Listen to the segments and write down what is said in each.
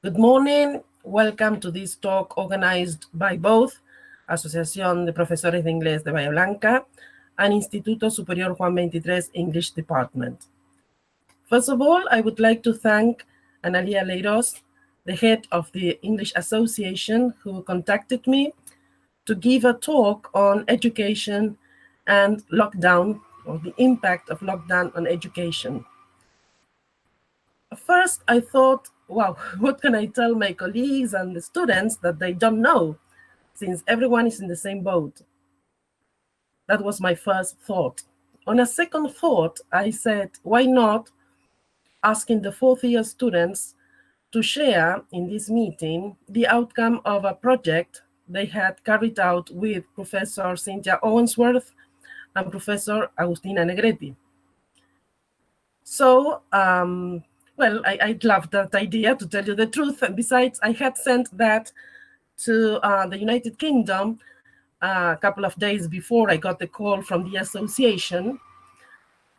Good morning. Welcome to this talk organized by both Asociación de Profesores de Inglés de Bahía Blanca and Instituto Superior Juan XXIII English Department. First of all, I would like to thank Analia Leiros, the head of the English Association, who contacted me to give a talk on education and lockdown, or the impact of lockdown on education. First, I thought, wow, what can I tell my colleagues and the students that they don't know, since everyone is in the same boat? That was my first thought. On a second thought, I said, why not asking the fourth year students to share in this meeting the outcome of a project they had carried out with Professor Cynthia Owensworth and Professor Agustina Negretti. So, well, I loved that idea, to tell you the truth. And besides, I had sent that to the United Kingdom a couple of days before I got the call from the association.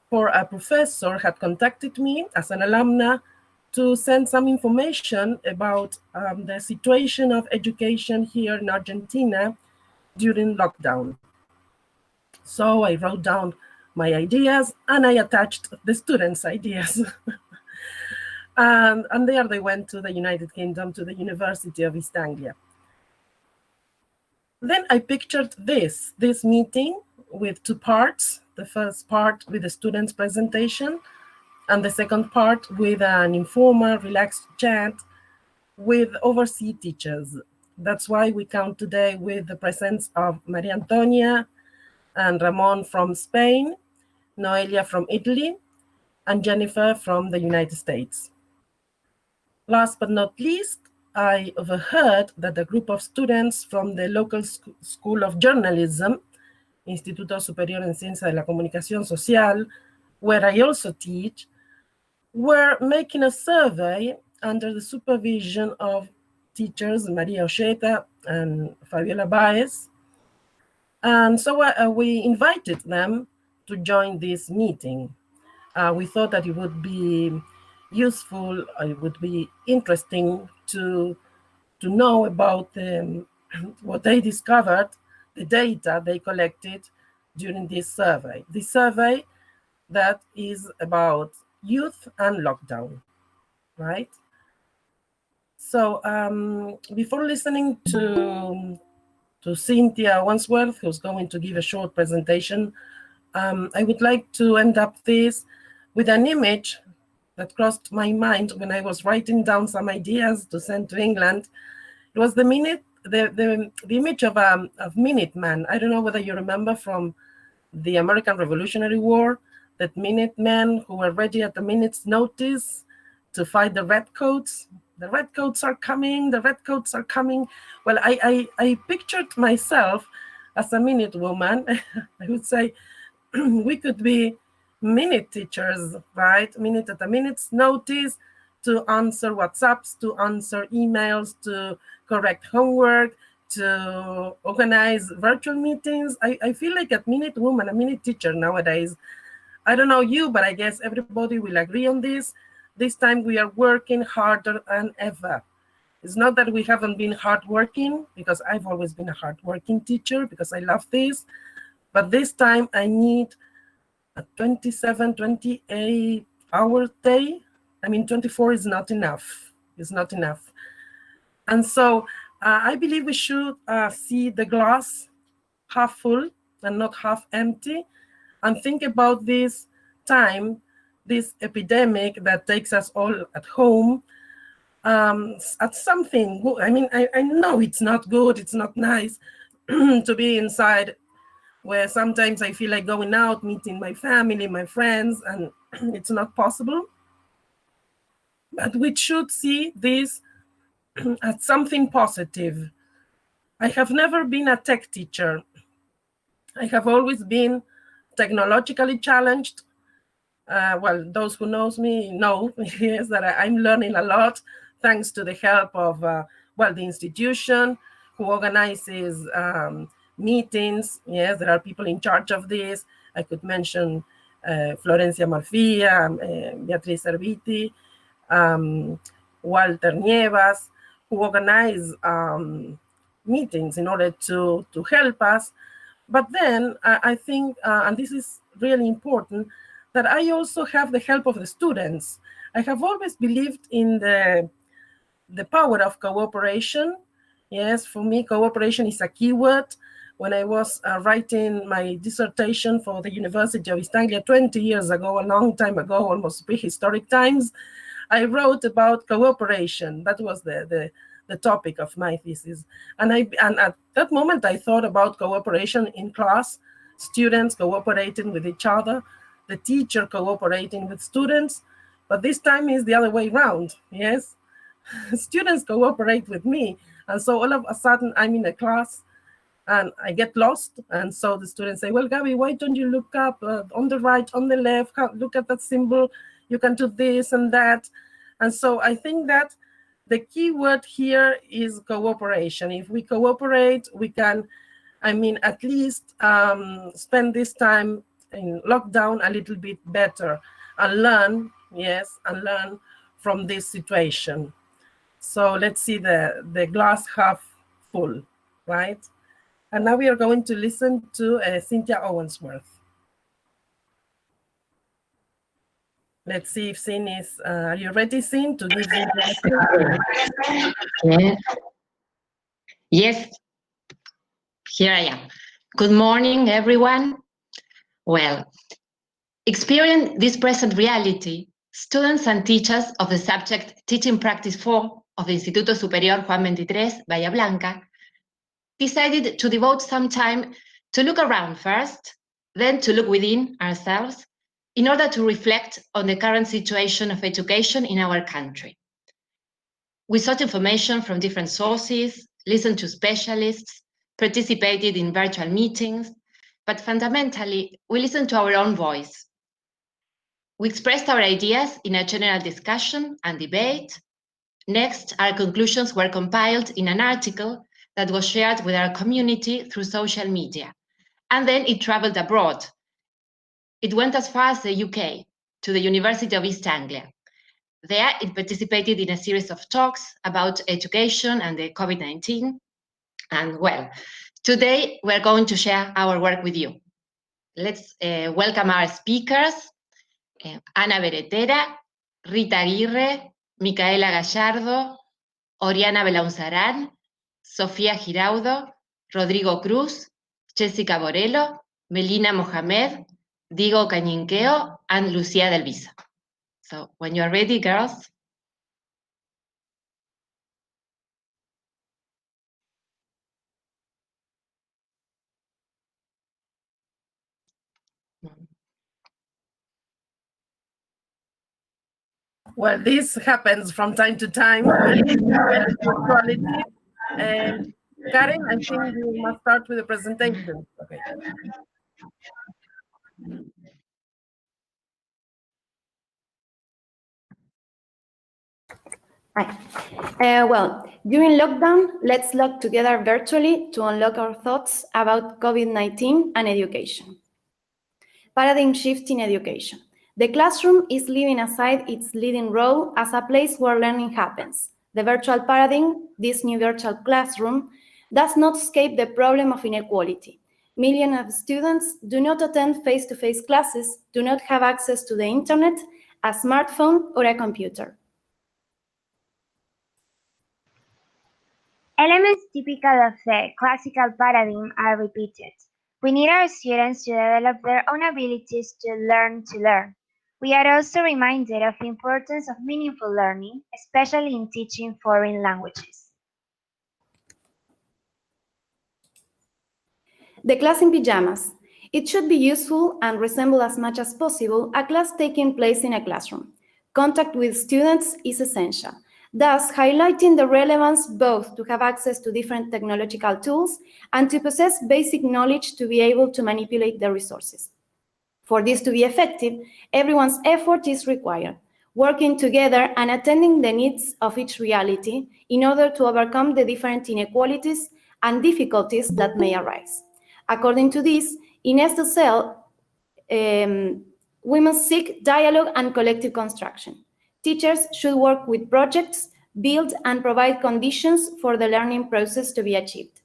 For a professor had contacted me as an alumna to send some information about the situation of education here in Argentina during lockdown. So I wrote down my ideas and I attached the students' ideas. And there they went to the United Kingdom, to the University of East Anglia. Then I pictured this meeting with two parts. The first part with the students' presentation, and the second part with an informal, relaxed chat with overseas teachers. That's why we count today with the presence of Maria Antonia and Ramon from Spain, Noelia from Italy, and Jennifer from the United States. Last but not least, I overheard that a group of students from the local School of Journalism, Instituto Superior en Ciencia de la Comunicación Social, where I also teach, were making a survey under the supervision of teachers Maria Osheta and Fabiola Baez. And so we invited them to join this meeting. We thought that it would be useful, it would be interesting to know about what they discovered, the data they collected during this survey. This survey that is about youth and lockdown, right? So before listening to Cynthia Owensworth, who's going to give a short presentation, I would like to end up this with an image that crossed my mind when I was writing down some ideas to send to England. It was the image of Minuteman. I don't know whether you remember from the American Revolutionary War, that Minutemen who were ready at a minute's notice to fight the Redcoats. The Redcoats are coming, the Redcoats are coming. Well, I pictured myself as a minute woman. I would say we could be minute teachers, right? Minute at a minute's notice to answer WhatsApps, to answer emails, to correct homework, to organize virtual meetings. I feel like a minute woman, a minute teacher nowadays. I don't know you, but I guess everybody will agree on this. This time we are working harder than ever. It's not that we haven't been hardworking, because I've always been a hardworking teacher because I love this. But this time I need a 27, 28 hour day. I mean, 24 is not enough. It's not enough. And so I believe we should see the glass half full and not half empty, and think about this time, this epidemic that takes us all at home, at something good. I mean, I know it's not good, it's not nice to be inside, where sometimes I feel like going out, meeting my family, my friends, and it's not possible. But we should see this as something positive. I have never been a tech teacher. I have always been technologically challenged. Well, those who knows me know, yes, that I'm learning a lot thanks to the help of, well, the institution who organizes meetings. Yes, there are people in charge of this. I could mention Florencia Marfia, Beatriz Serviti, Walter Nievas, who organized meetings in order to help us. But then I think, and this is really important, that I also have the help of the students. I have always believed in the power of cooperation. Yes, for me, cooperation is a keyword. When I was writing my dissertation for the University of East Anglia 20 years ago, a long time ago, almost prehistoric times, I wrote about cooperation. That was the topic of my thesis. And at that moment, I thought about cooperation in class, students cooperating with each other, the teacher cooperating with students. But this time is the other way around, yes? Students cooperate with me. And so all of a sudden, I'm in a class and I get lost. And so the students say, well, Gabby, why don't you look up on the right, on the left, look at that symbol, you can do this and that. And so I think that the key word here is cooperation. If we cooperate, we can, at least spend this time in lockdown a little bit better and learn, yes, and learn from this situation. So let's see the glass half full, right? And now we are going to listen to Cynthia Owensworth. Let's see if Sin is, are you ready, Sin, to give the Yes. Yes, here I am. Good morning, everyone. Well, experiencing this present reality, students and teachers of the subject Teaching Practice 4 of the Instituto Superior Juan XXIII, Bahía Blanca, decided to devote some time to look around first, then to look within ourselves, in order to reflect on the current situation of education in our country. We sought information from different sources, listened to specialists, participated in virtual meetings, but fundamentally, we listened to our own voice. We expressed our ideas in a general discussion and debate. Next, our conclusions were compiled in an article that was shared with our community through social media. And then it traveled abroad. It went as far as the UK, to the University of East Anglia. There, it participated in a series of talks about education and the COVID-19. And well, today we're going to share our work with you. Let's welcome our speakers, Ana Beretera, Rita Aguirre, Micaela Gallardo, Oriana Belaunzarán, Sofía Giraudo, Rodrigo Cruz, Jessica Borello, Melina Mohamed, Diego Cañinqueo, and Lucía Del Viso. So when you're ready, girls. Well, this happens from time to time with quality. Karen, I think you must start with the presentation. Okay. Hi. Well, during lockdown, let's log together virtually to unlock our thoughts about COVID-19 and education. Paradigm shift in education. The classroom is leaving aside its leading role as a place where learning happens. The virtual paradigm, this new virtual classroom, does not escape the problem of inequality. Millions of students do not attend face-to-face classes, do not have access to the internet, a smartphone, or a computer. Elements typical of the classical paradigm are repeated. We need our students to develop their own abilities to learn. We are also reminded of the importance of meaningful learning, especially in teaching foreign languages. The class in pajamas. It should be useful and resemble as much as possible a class taking place in a classroom. Contact with students is essential, thus highlighting the relevance both to have access to different technological tools and to possess basic knowledge to be able to manipulate the resources. For this to be effective, everyone's effort is required, working together and attending the needs of each reality in order to overcome the different inequalities and difficulties that may arise. According to this, in Asociación, we must seek dialogue and collective construction. Teachers should work with projects, build and provide conditions for the learning process to be achieved.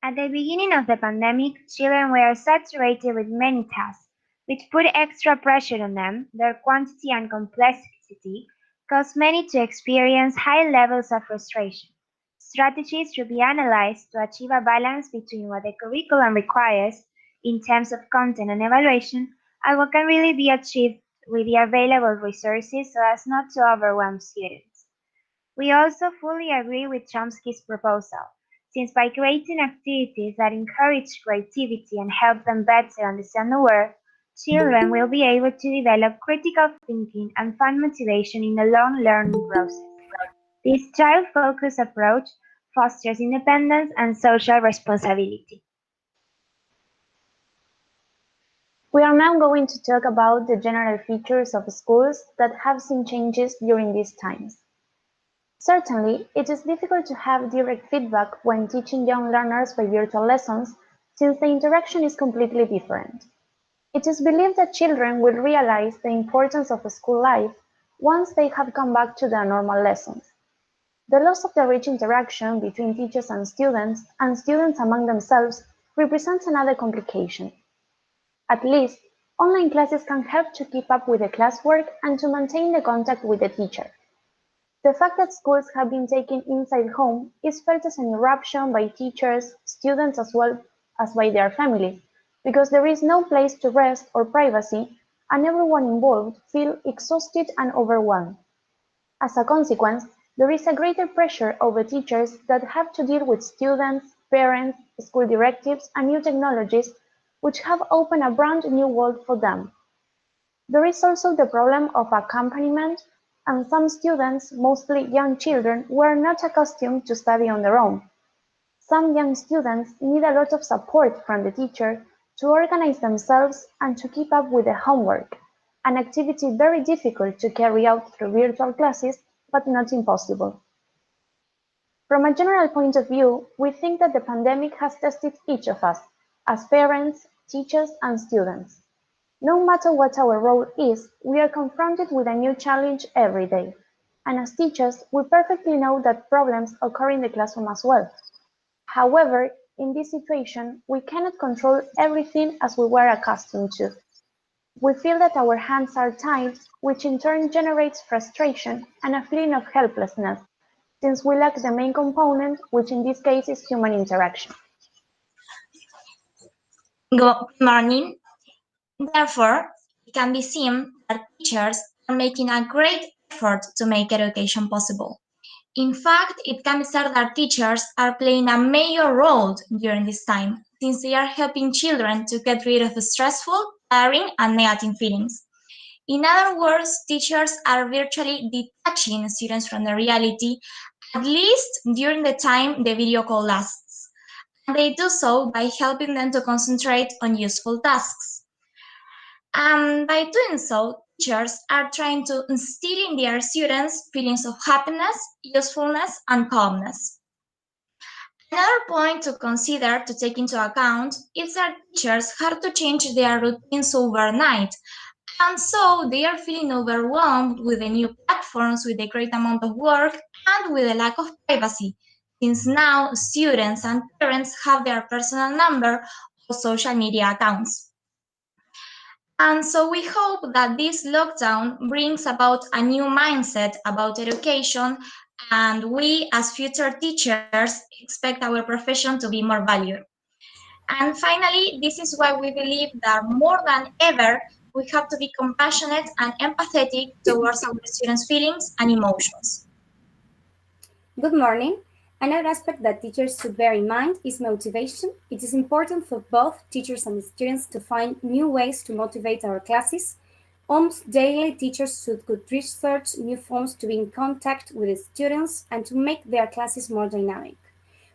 At the beginning of the pandemic, children were saturated with many tasks, which put extra pressure on them. Their quantity and complexity caused many to experience high levels of frustration. Strategies should be analyzed to achieve a balance between what the curriculum requires in terms of content and evaluation and what can really be achieved with the available resources so as not to overwhelm students. We also fully agree with Chomsky's proposal, since by creating activities that encourage creativity and help them better understand the world, children will be able to develop critical thinking and find motivation in the long learning process. This child-focused approach fosters independence and social responsibility. We are now going to talk about the general features of schools that have seen changes during these times. Certainly, it is difficult to have direct feedback when teaching young learners by virtual lessons, since the interaction is completely different. It is believed that children will realize the importance of school life once they have come back to their normal lessons. The loss of the rich interaction between teachers and students among themselves represents another complication. At least, online classes can help to keep up with the classwork and to maintain the contact with the teacher. The fact that schools have been taken inside home is felt as an interruption by teachers, students as well as by their families, because there is no place to rest or privacy, and everyone involved feel exhausted and overwhelmed. As a consequence, there is a greater pressure over teachers that have to deal with students, parents, school directives, and new technologies which have opened a brand new world for them. There is also the problem of accompaniment, and some students, mostly young children, were not accustomed to study on their own. Some young students need a lot of support from the teacher to organize themselves and to keep up with the homework, an activity very difficult to carry out through virtual classes, but not impossible. From a general point of view, we think that the pandemic has tested each of us, as parents, teachers, and students. No matter what our role is, we are confronted with a new challenge every day. And as teachers, we perfectly know that problems occur in the classroom as well. However, in this situation, we cannot control everything as we were accustomed to. We feel that our hands are tied, which in turn generates frustration and a feeling of helplessness, since we lack the main component, which in this case is human interaction. Good morning. Therefore, it can be seen that teachers are making a great effort to make education possible. In fact, it can be said that teachers are playing a major role during this time, since they are helping children to get rid of the stressful, tiring, and negative feelings. In other words, teachers are virtually detaching students from the reality, at least during the time the video call lasts. And they do so by helping them to concentrate on useful tasks. And by doing so, teachers are trying to instill in their students feelings of happiness, usefulness, and calmness. Another point to consider, to take into account, is that teachers have to change their routines overnight. And so they are feeling overwhelmed with the new platforms, with the great amount of work, and with the lack of privacy, since now students and parents have their personal number or social media accounts. And so we hope that this lockdown brings about a new mindset about education, and we as future teachers expect our profession to be more valued. And finally, this is why we believe that more than ever, we have to be compassionate and empathetic towards our students' feelings and emotions. Good morning. Another aspect that teachers should bear in mind is motivation. It is important for both teachers and students to find new ways to motivate our classes. Almost daily, teachers could research new forms to be in contact with the students and to make their classes more dynamic.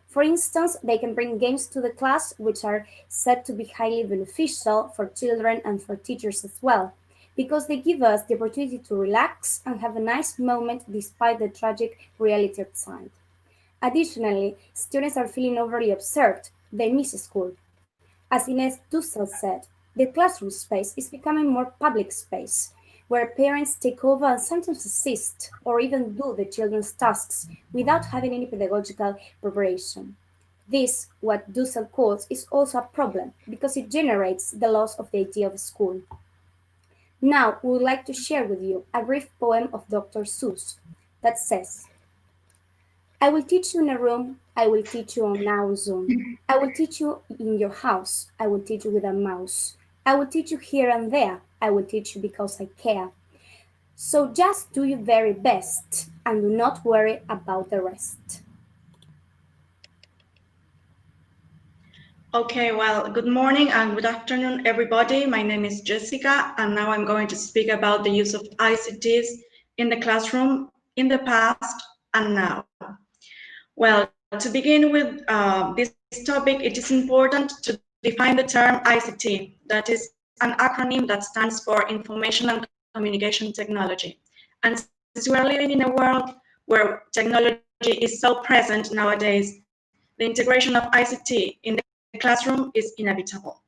For instance, they can bring games to the class, which are said to be highly beneficial for children and for teachers as well, because they give us the opportunity to relax and have a nice moment despite the tragic reality outside. Additionally, students are feeling overly observed. They miss school. As Inés Dussel said, The classroom space is becoming more public space, where parents take over and sometimes assist or even do the children's tasks without having any pedagogical preparation. This, what Dussel calls, is also a problem because it generates the loss of the idea of school. Now, we would like to share with you a brief poem of Dr. Seuss that says, I will teach you in a room, I will teach you on now Zoom. I will teach you in your house, I will teach you with a mouse. I will teach you here and there, I will teach you because I care. So just do your very best and do not worry about the rest. Okay, well, good morning and good afternoon, everybody. My name is Jessica, and now I'm going to speak about the use of ICTs in the classroom in the past and now. Well, to begin with this topic, it is important to define the term ICT. That is an acronym that stands for Information and Communication Technology. And since we are living in a world where technology is so present nowadays, the integration of ICT in the classroom is inevitable.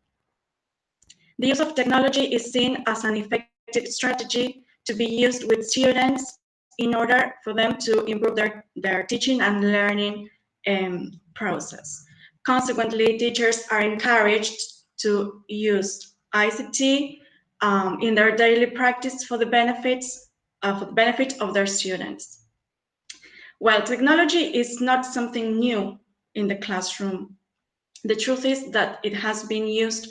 The use of technology is seen as an effective strategy to be used with students in order for them to improve their teaching and learning process. Consequently, teachers are encouraged to use ICT in their daily practice for the benefit of their students. Well, technology is not something new in the classroom. The truth is that it has been used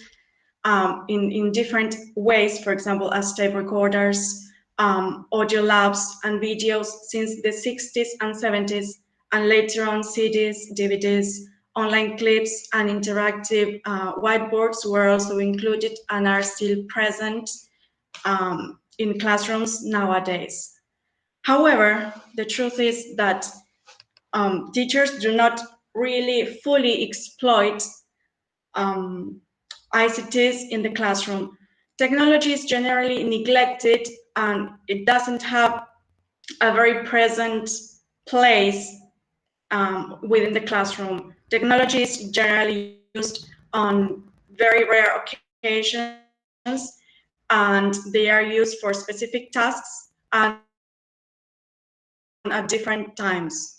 in different ways, for example, as tape recorders, audio labs, and videos since the 60s and 70s, and later on CDs, DVDs, online clips, and interactive whiteboards were also included and are still present in classrooms nowadays. However, the truth is that teachers do not really fully exploit ICTs in the classroom. Technology is generally neglected and it doesn't have a very present place within the classroom. Technology is generally used on very rare occasions and they are used for specific tasks and at different times.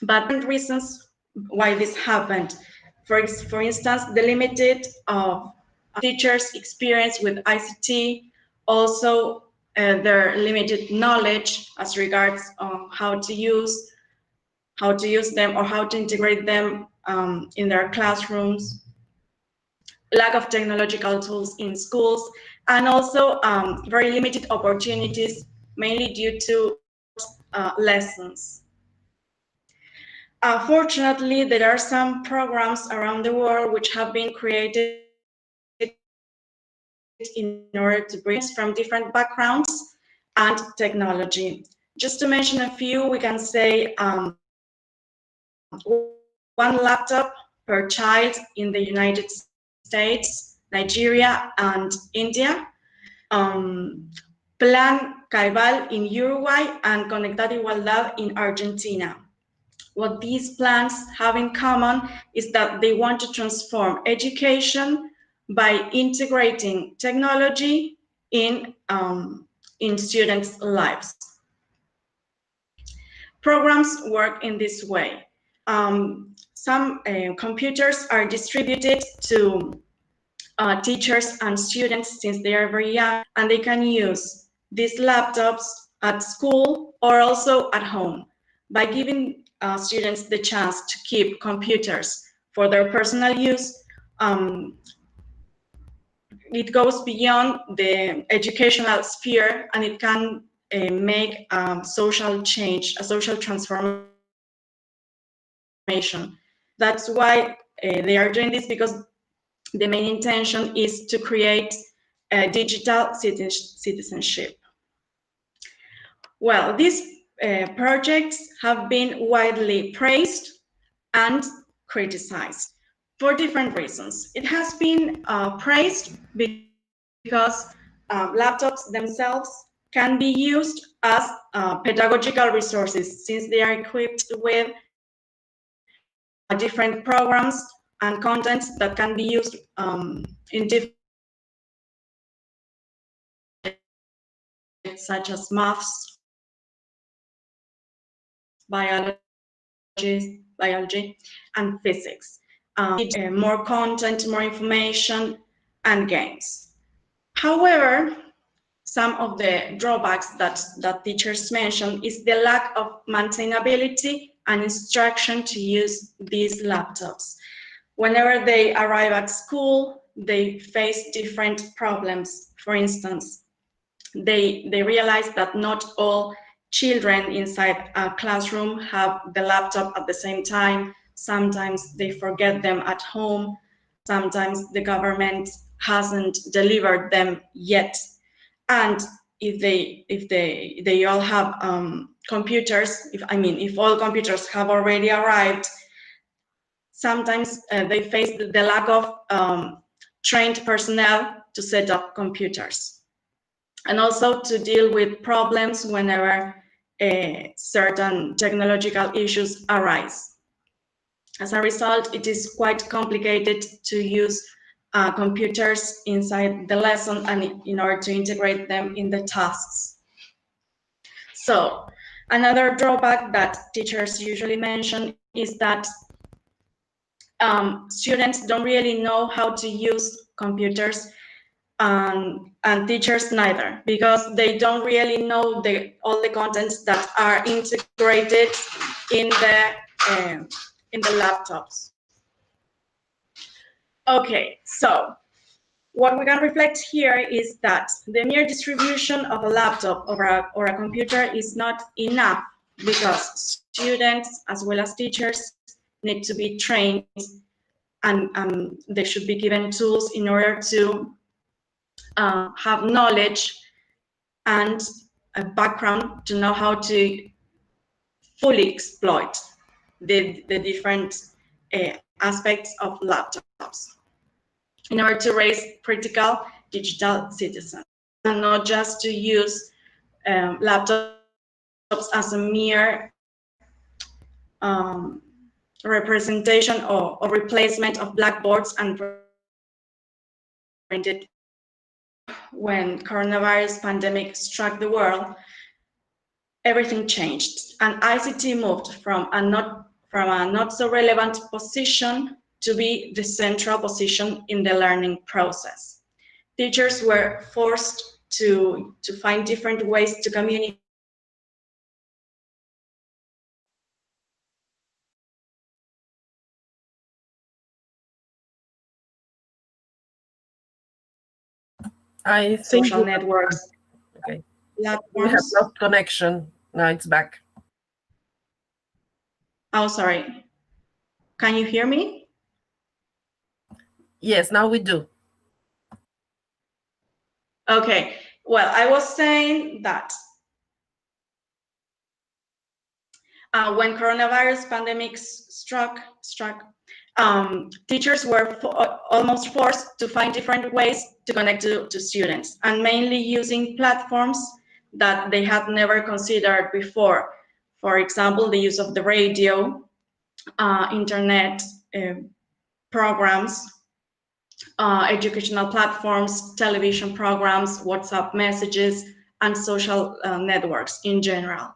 But reasons why this happened. For instance, the limited teachers' experience with ICT, also their limited knowledge as regards how to use them or how to integrate them in their classrooms, lack of technological tools in schools, and also very limited opportunities, mainly due to lessons. Fortunately, there are some programs around the world which have been created in order to bring from different backgrounds and technology. Just to mention a few, we can say one laptop per child in the United States, Nigeria, and India. Plan Caibal in Uruguay and Conectar Igualdad in Argentina. What these plans have in common is that they want to transform education by integrating technology in students' lives. Programs work in this way. Some computers are distributed to teachers and students since they are very young, and they can use these laptops at school or also at home. By giving students the chance to keep computers for their personal use, it goes beyond the educational sphere and it can make social change, a social transformation. That's why they are doing this, because the main intention is to create a digital citizenship. Well, these projects have been widely praised and criticized for different reasons. It has been praised because laptops themselves can be used as pedagogical resources since they are equipped with different programs and contents that can be used in different such as maths, biology, and physics. More content, more information, and games. However, some of the drawbacks that teachers mention is the lack of maintainability and instruction to use these laptops. Whenever they arrive at school, they face different problems. For instance, they realize that not all children inside a classroom have the laptop at the same time. Sometimes they forget them at home. Sometimes the government hasn't delivered them yet. And if they all have computers, if all computers have already arrived, sometimes they face the lack of trained personnel to set up computers, and also to deal with problems whenever certain technological issues arise. As a result, it is quite complicated to use computers inside the lesson and in order to integrate them in the tasks. So another drawback that teachers usually mention is that students don't really know how to use computers, and teachers neither, because they don't really know all the contents that are integrated in the laptops. Okay, so what we can reflect here is that the mere distribution of a laptop or a computer is not enough, because students as well as teachers need to be trained, and they should be given tools in order to have knowledge and a background to know how to fully exploit the different aspects of laptops in order to raise critical digital citizens, and not just to use laptops as a mere representation or replacement of blackboards and printed. When coronavirus pandemic struck the world, everything changed, and ICT moved from a not so relevant position to be the central position in the learning process. Teachers were forced to find different ways to communicate. I think Social networks. Okay. Platforms. We have lost connection. Now it's back. Oh, sorry. Can you hear me? Yes, now we do. Okay. Well, I was saying that when coronavirus pandemic struck, teachers were almost forced to find different ways to connect to students, and mainly using platforms that they had never considered before. For example, the use of the radio, internet programs, educational platforms, television programs, WhatsApp messages, and social networks in general.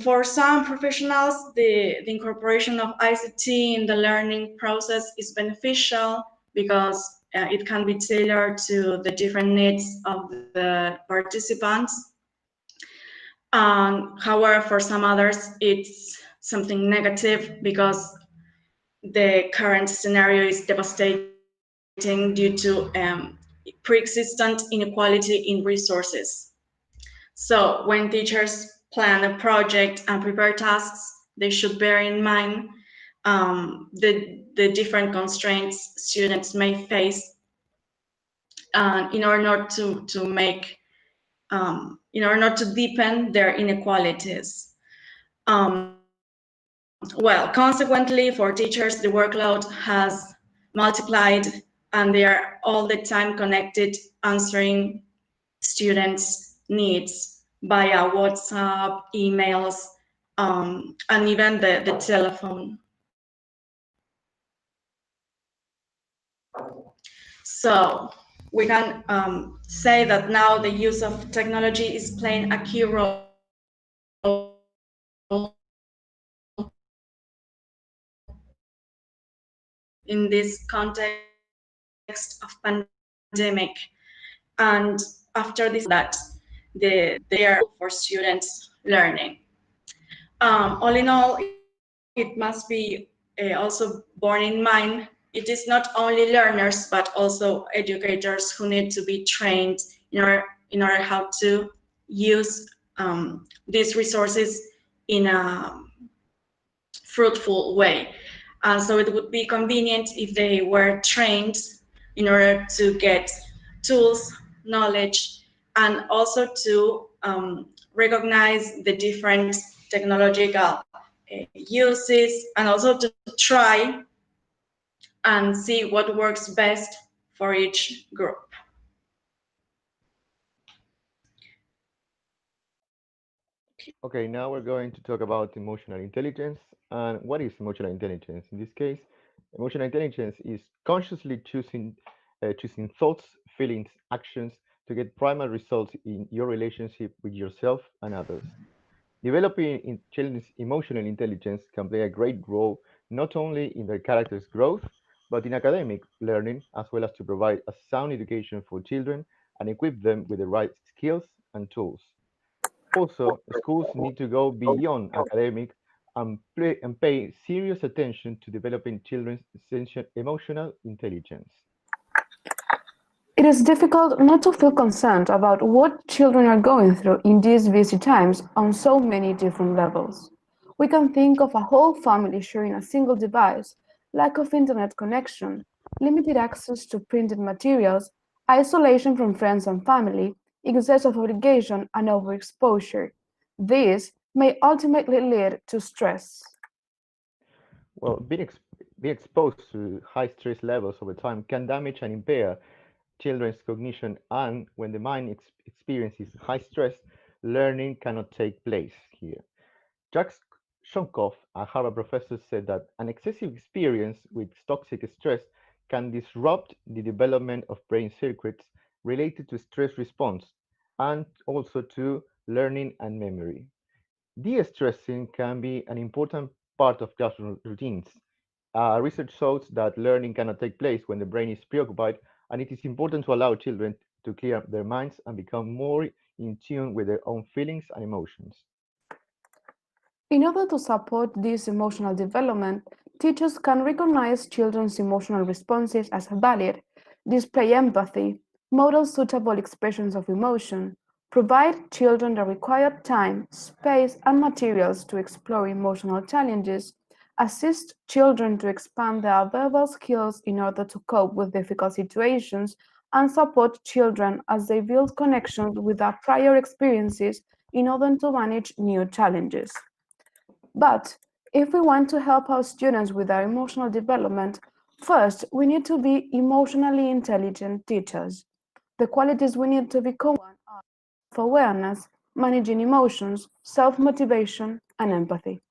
For some professionals, the incorporation of ICT in the learning process is beneficial because it can be tailored to the different needs of the participants. However, for some others, it's something negative because the current scenario is devastating due to pre-existent inequality in resources. So when teachers plan a project and prepare tasks, they should bear in mind the different constraints students may face in order not to make, in order not to deepen their inequalities. Well, consequently, for teachers, the workload has multiplied, and they are all the time connected, answering students' needs via WhatsApp, emails, and even the telephone. So we can say that now the use of technology is playing a key role in this context of pandemic. And after this, that they are for students learning. All in all, it must be also borne in mind, it is not only learners, but also educators who need to be trained in order how to use these resources in a fruitful way. So it would be convenient if they were trained in order to get tools, knowledge, and also to recognize the different technological uses, and also to try and see what works best for each group. Okay, now we're going to talk about emotional intelligence. And what is emotional intelligence? In this case, emotional intelligence is consciously choosing thoughts, feelings, actions to get primary results in your relationship with yourself and others. Developing children's emotional intelligence can play a great role not only in their character's growth, but in academic learning, as well as to provide a sound education for children and equip them with the right skills and tools. Also, schools need to go beyond academic and pay serious attention to developing children's essential emotional intelligence. It is difficult not to feel concerned about what children are going through in these busy times on so many different levels. We can think of a whole family sharing a single device, lack of internet connection, limited access to printed materials, isolation from friends and family, excess of obligation, and overexposure. This may ultimately lead to stress. Well, being exposed to high stress levels over time can damage and impair children's cognition, and when the mind experiences high stress, learning cannot take place here. Jack Shonkoff, a Harvard professor, said that an excessive experience with toxic stress can disrupt the development of brain circuits related to stress response and also to learning and memory. De-stressing can be an important part of classroom routines. Research shows that learning cannot take place when the brain is preoccupied, and it is important to allow children to clear their minds and become more in tune with their own feelings and emotions. In order to support this emotional development, teachers can recognize children's emotional responses as valid, display empathy, model suitable expressions of emotion, provide children the required time, space, and materials to explore emotional challenges, assist children to expand their verbal skills in order to cope with difficult situations, and support children as they build connections with their prior experiences in order to manage new challenges. But if we want to help our students with their emotional development, first we need to be emotionally intelligent teachers. The qualities we need to become are self-awareness, managing emotions, self-motivation, and empathy.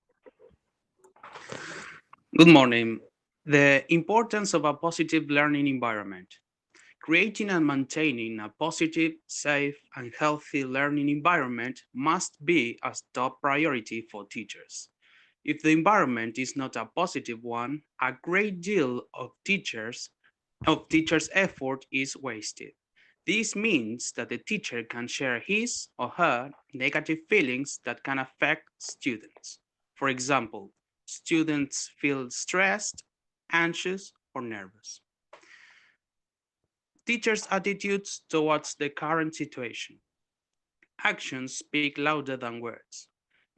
Good morning. The importance of a positive learning environment. Creating and maintaining a positive, safe, and healthy learning environment must be a top priority for teachers. If the environment is not a positive one, a great deal of teachers' effort is wasted. This means that the teacher can share his or her negative feelings that can affect students. For example, students feel stressed, anxious, or nervous. Teachers' attitudes towards the current situation. Actions speak louder than words.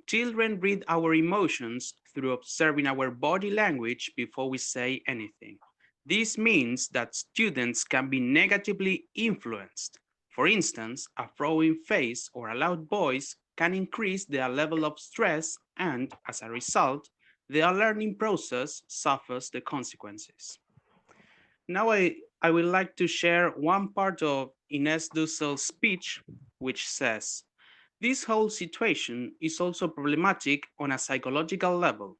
Children read our emotions through observing our body language before we say anything. This means that students can be negatively influenced. For instance, a frowning face or a loud voice can increase their level of stress, and as a result, their learning process suffers the consequences. Now I would like to share one part of Ines Dussel's speech, which says, this whole situation is also problematic on a psychological level.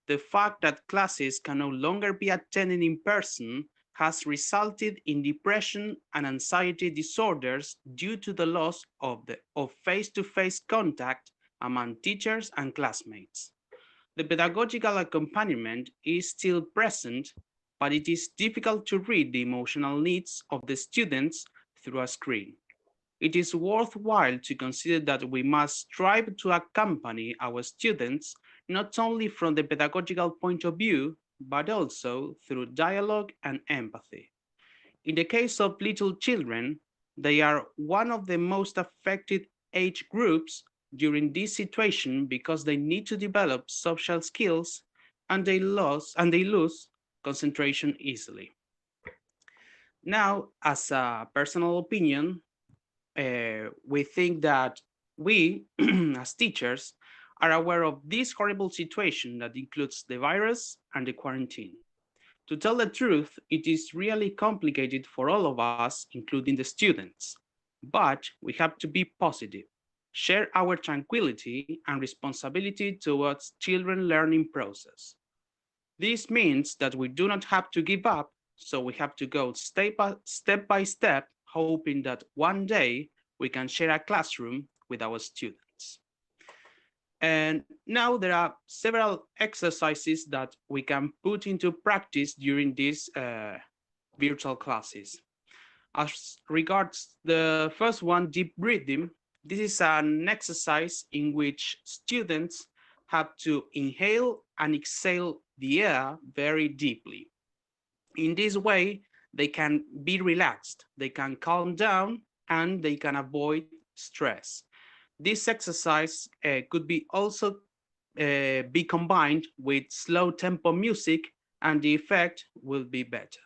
The fact that classes can no longer be attended in person has resulted in depression and anxiety disorders due to the loss of face-to-face contact among teachers and classmates. The pedagogical accompaniment is still present, but it is difficult to read the emotional needs of the students through a screen. It is worthwhile to consider that we must strive to accompany our students not only from the pedagogical point of view, but also through dialogue and empathy. In the case of little children, they are one of the most affected age groups during this situation because they need to develop social skills and they lose concentration easily. Now, as a personal opinion, we think that we, as teachers, are aware of this horrible situation that includes the virus and the quarantine. To tell the truth, it is really complicated for all of us, including the students. But we have to be positive, share our tranquility and responsibility towards children's learning process. This means that we do not have to give up, so we have to go step by step, hoping that one day we can share a classroom with our students. And now there are several exercises that we can put into practice during these virtual classes. As regards the first one, deep breathing, this is an exercise in which students have to inhale and exhale the air very deeply. In this way, they can be relaxed, they can calm down, and they can avoid stress. This exercise could be also be combined with slow tempo music, and the effect will be better.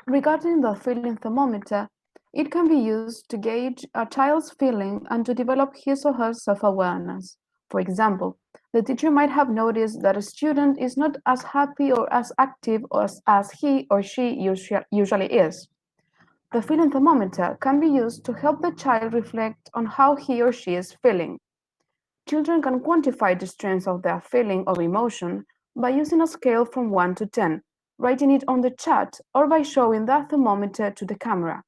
Regarding the feeling thermometer, it can be used to gauge a child's feeling and to develop his or her self-awareness. For example, the teacher might have noticed that a student is not as happy or as active as he or she usually is. The feeling thermometer can be used to help the child reflect on how he or she is feeling. Children can quantify the strength of their feeling or emotion by using a scale from 1 to 10, writing it on the chat, or by showing that thermometer to the camera.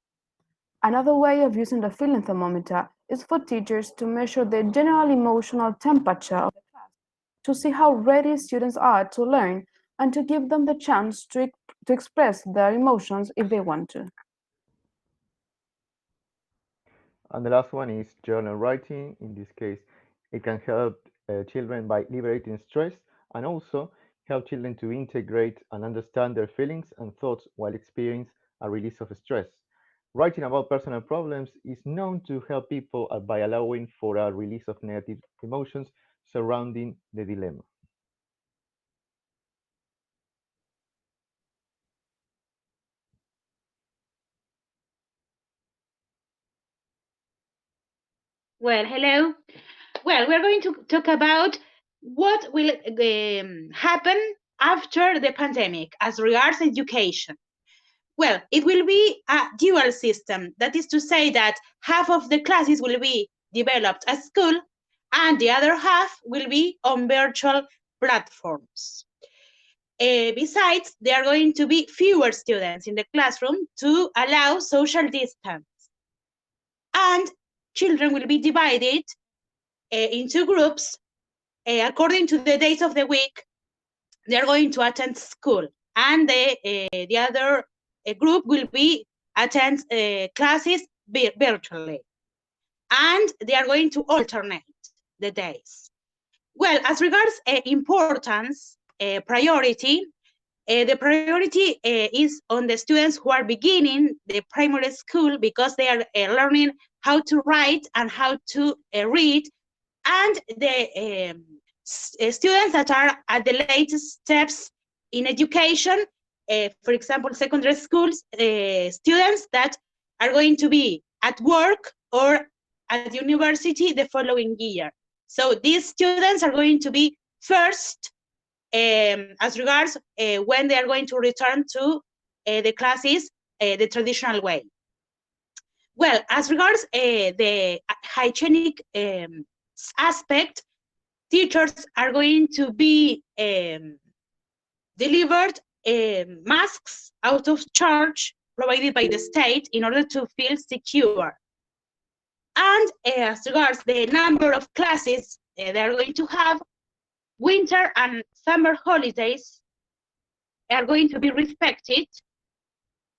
Another way of using the feeling thermometer is for teachers to measure the general emotional temperature of the class, to see how ready students are to learn, and to give them the chance to express their emotions if they want to. And the last one is journal writing. In this case, it can help children by liberating stress and also help children to integrate and understand their feelings and thoughts while experiencing a release of stress. Writing about personal problems is known to help people by allowing for a release of negative emotions surrounding the dilemma. Well, hello. Well, we're going to talk about what will happen after the pandemic as regards education. Well, it will be a dual system. That is to say that half of the classes will be developed at school and the other half will be on virtual platforms. Besides, there are going to be fewer students in the classroom to allow social distance. And children will be divided into groups according to the days of the week. They're going to attend school, and the other group will be attend classes virtually, and they are going to alternate the days. Well, as regards importance, priority, the priority is on the students who are beginning the primary school because they are learning how to write and how to read, and the students that are at the latest steps in education, for example, secondary schools, students that are going to be at work or at university the following year. So these students are going to be first as regards when they are going to return to the classes the traditional way. Well, as regards the hygienic aspect, teachers are going to be delivered masks out of charge provided by the state in order to feel secure. And as regards the number of classes they're going to have, winter and summer holidays are going to be respected.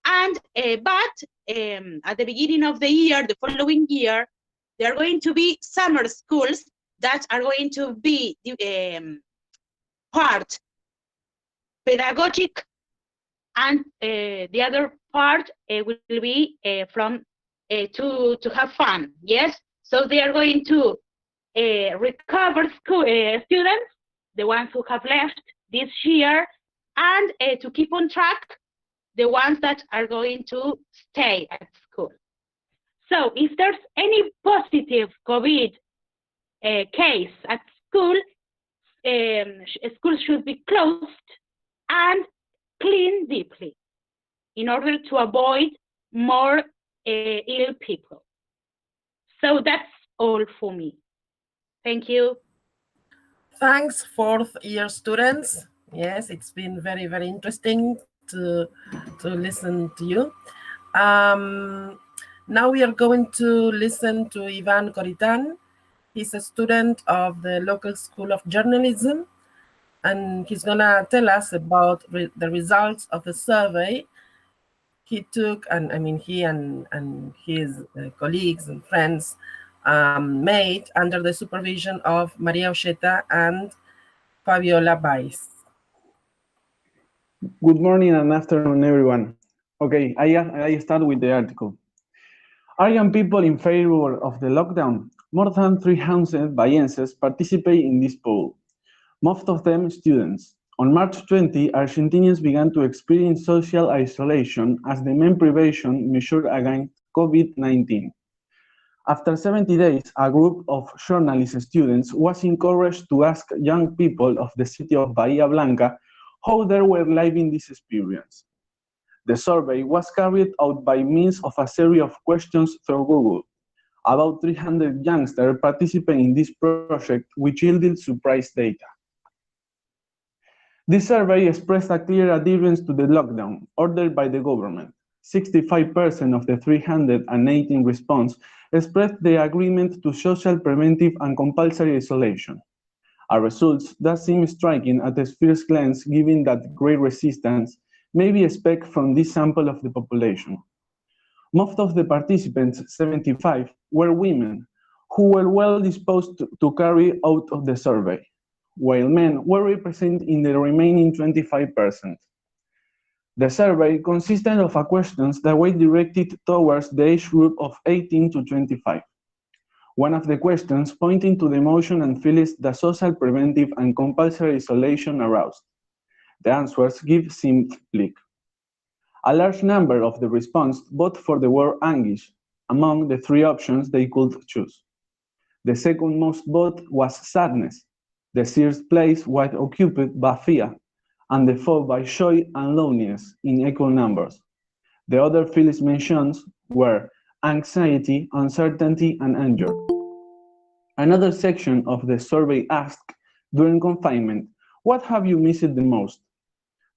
And but at the beginning of the year, the following year, there are going to be summer schools that are going to be part pedagogic, and the other part will be from to have fun. Yes, so they are going to recover school students, the ones who have left this year, and to keep on track the ones that are going to stay at school. So if there's any positive COVID case at school, schools should be closed and cleaned deeply in order to avoid more ill people. So that's all for me. Thank you. Thanks, fourth year students. Yes, it's been very, very interesting to listen to you. Now we are going to listen to Ivan Coritan. He's a student of the local school of journalism, and he's gonna tell us about the results of the survey he took, and I mean he and his colleagues and friends made under the supervision of Maria Ocheta and Fabiola Bais. Good morning and afternoon, everyone. Okay, I start with the article. Are young people in favor of the lockdown? More than 300 Bahienses participate in this poll, most of them students. On March 20, Argentinians began to experience social isolation as the main prevention measure against COVID-19. After 70 days, a group of journalist students was encouraged to ask young people of the city of Bahía, Blanca, how they were living this experience. The survey was carried out by means of a series of questions through Google. About 300 youngsters participated in this project, which yielded surprise data. This survey expressed a clear adherence to the lockdown ordered by the government. 65% of the 318 response expressed the agreement to social, preventive, and compulsory isolation. A result that seems striking at the first glance, given that great resistance may be expected from this sample of the population. Most of the participants, 75, were women, who were well disposed to carry out of the survey, while men were represented in the remaining 25%. The survey consisted of questions that were directed towards the age group of 18 to 25. One of the questions pointing to the emotion and feelings that social, preventive, and compulsory isolation aroused. The answers give seemed bleak. A large number of the response voted for the word anguish among the three options they could choose. The second most vote was sadness. The third place was occupied by fear, and the fourth by joy and loneliness in equal numbers. The other feelings mentioned were anxiety, uncertainty, and anger. Another section of the survey asked, during confinement, what have you missed the most?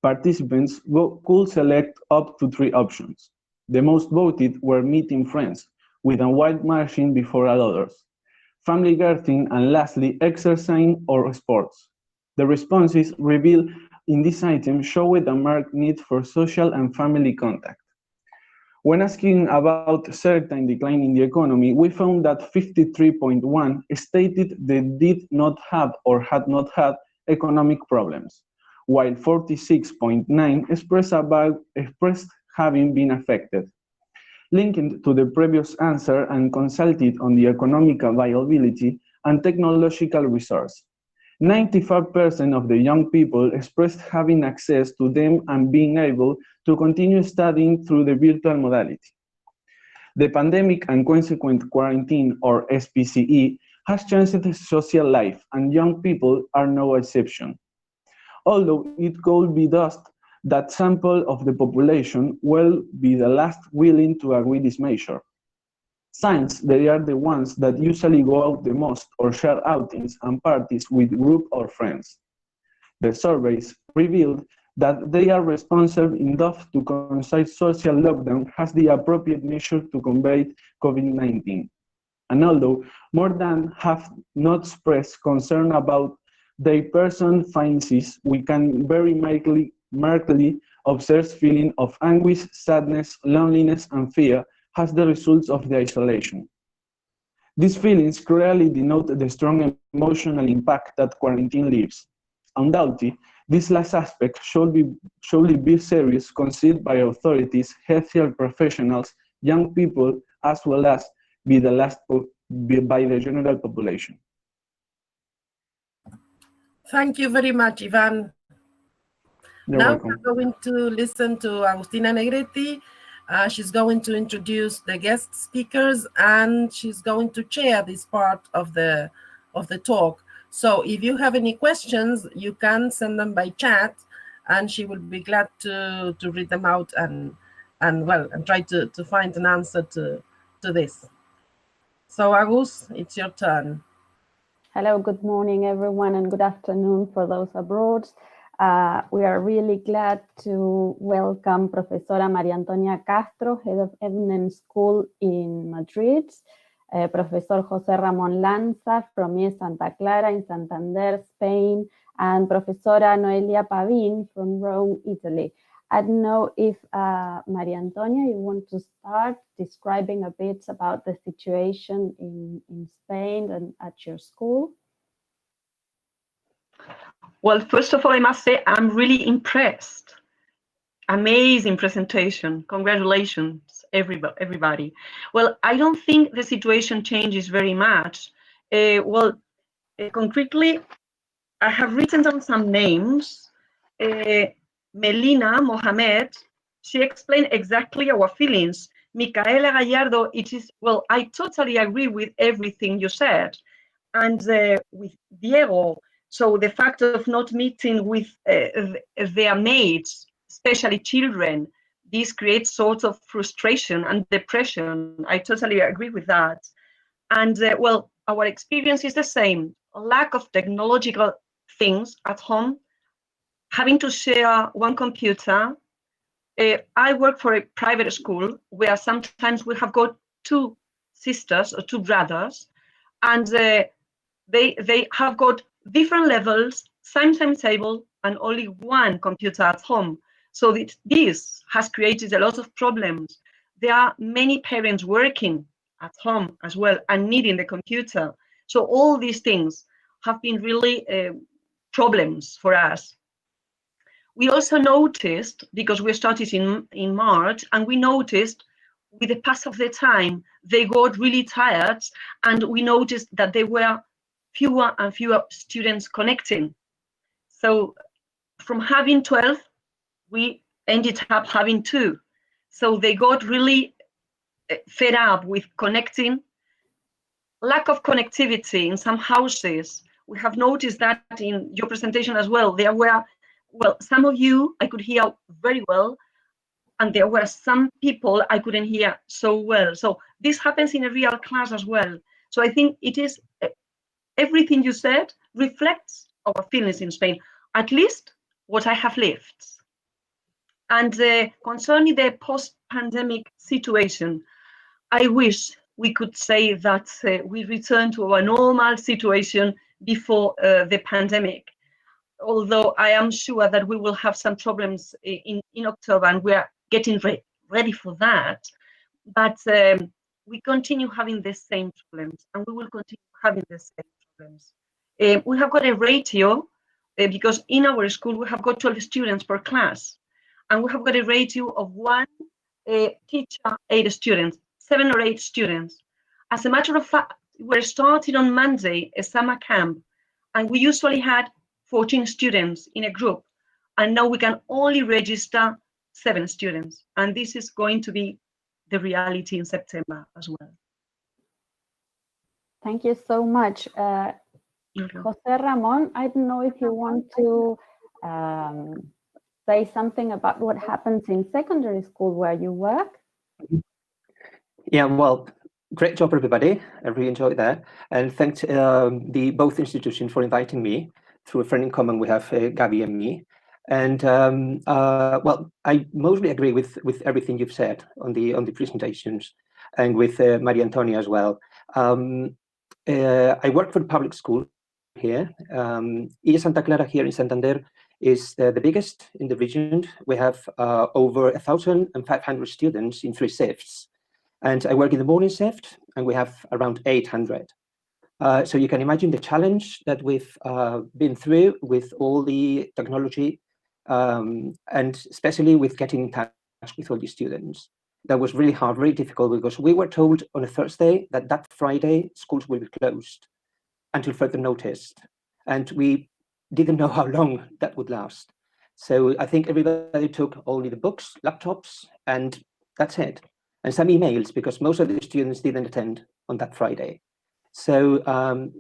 Participants could select up to three options. The most voted were meeting friends, with a wide margin before others, family gathering, and lastly, exercising or sports. The responses revealed in this item showed a marked need for social and family contact. When asking about certain decline in the economy, we found that 53.1% stated they did not have or had not had economic problems, while 46.9% expressed having been affected. Linked to the previous answer and consulted on the economic viability and technological resource. 95% of the young people expressed having access to them and being able to continue studying through the virtual modality. The pandemic and consequent quarantine, or SPCE, has changed social life, and young people are no exception. Although it could be thus that sample of the population will be the last willing to agree this measure. Since they are the ones that usually go out the most or share outings and parties with group or friends. The surveys revealed that they are responsible enough to consider social lockdown as the appropriate measure to combat COVID-19. And although more than have not expressed concern about their personal finances, we can very markedly observe feeling of anguish, sadness, loneliness, and fear as the results of the isolation. These feelings clearly denote the strong emotional impact that quarantine leaves. Undoubtedly, this last aspect should be seriously considered by authorities, healthcare professionals, young people, as well as by the general population. Thank you very much, Ivan. Now we're going to listen to Agustina Negretti. She's going to introduce the guest speakers, and she's going to chair this part of the talk. So if you have any questions, you can send them by chat, and she will be glad to read them out and try to find an answer to this. So Agus, it's your turn. Hello, good morning, everyone, and good afternoon for those abroad. We are really glad to welcome Profesora María Antonia Castro, Head of Evening School in Madrid, Professor José Ramón Lanza from IES Santa Clara in Santander, Spain, and Profesora Noelia Pavin from Rome, Italy. I don't know if María Antonia, you want to start describing a bit about the situation in Spain and at your school? Well, first of all, I must say I'm really impressed. Amazing presentation. Congratulations, everybody. Well, I don't think the situation changes very much. Concretely, I have written down some names. Melina Mohamed, she explained exactly our feelings. Micaela Gallardo, I totally agree with everything you said. And with Diego, so the fact of not meeting with their mates, especially children, this creates sort of frustration and depression. I totally agree with that. And our experience is the same. A lack of technological things at home, having to share one computer. I work for a private school where sometimes we have got two sisters or two brothers, and they have got different levels, same timetable, and only one computer at home. So this has created a lot of problems. There are many parents working at home as well and needing the computer. So all these things have been really problems for us. We also noticed, because we started in March, and we noticed with the pass of the time, they got really tired, and we noticed that there were fewer and fewer students connecting. So from having 12, we ended up having 2. So they got really fed up with connecting. Lack of connectivity in some houses. We have noticed that in your presentation as well. There were, some of you I could hear very well, and there were some people I couldn't hear so well. So this happens in a real class as well. So I think it is everything you said reflects our feelings in Spain, at least what I have lived. And concerning the post-pandemic situation, I wish we could say that we return to our normal situation before the pandemic. Although I am sure that we will have some problems in October, and we are getting ready for that. But we continue having the same problems, and we will continue having the same problems. We have got a ratio, because in our school we have got 12 students per class, and we have got a ratio of 1 teacher, 8 students, 7 or 8 students. As a matter of fact, we're starting on Monday a summer camp, and we usually had 14 students in a group, and now we can only register 7 students, and this is going to be the reality in September as well. Thank you so much. José Ramón, I don't know if you want to say something about what happens in secondary school where you work. Yeah, well, great job, everybody. I really enjoyed that. And thanks both institutions for inviting me through a friend in common we have, Gabby and me. And well, I mostly agree with everything you've said on the presentations, and with Maria Antonia as well. I work for the public school here. Illa Santa Clara here in Santander is the biggest in the region. We have over 1,500 students in 3 shifts. And I work in the morning shift, and we have around 800. So you can imagine the challenge that we've been through with all the technology, and especially with getting in touch with all the students. That was really hard, very difficult, because we were told on a Thursday that Friday schools will be closed until further notice. And we didn't know how long that would last. So I think everybody took only the books, laptops, and that's it. And some emails, because most of the students didn't attend on that Friday. So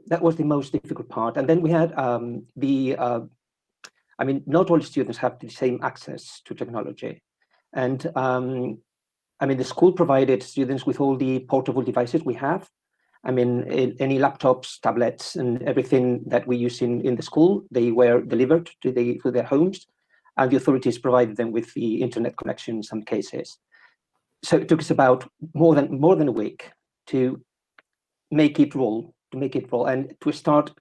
that was the most difficult part. And then we had I mean, not all students have the same access to technology. And I mean, the school provided students with all the portable devices we have. I mean, any laptops, tablets, and everything that we use in the school, they were delivered to their homes, and the authorities provided them with the internet connection in some cases. So it took us about more than a week to make it roll, and to start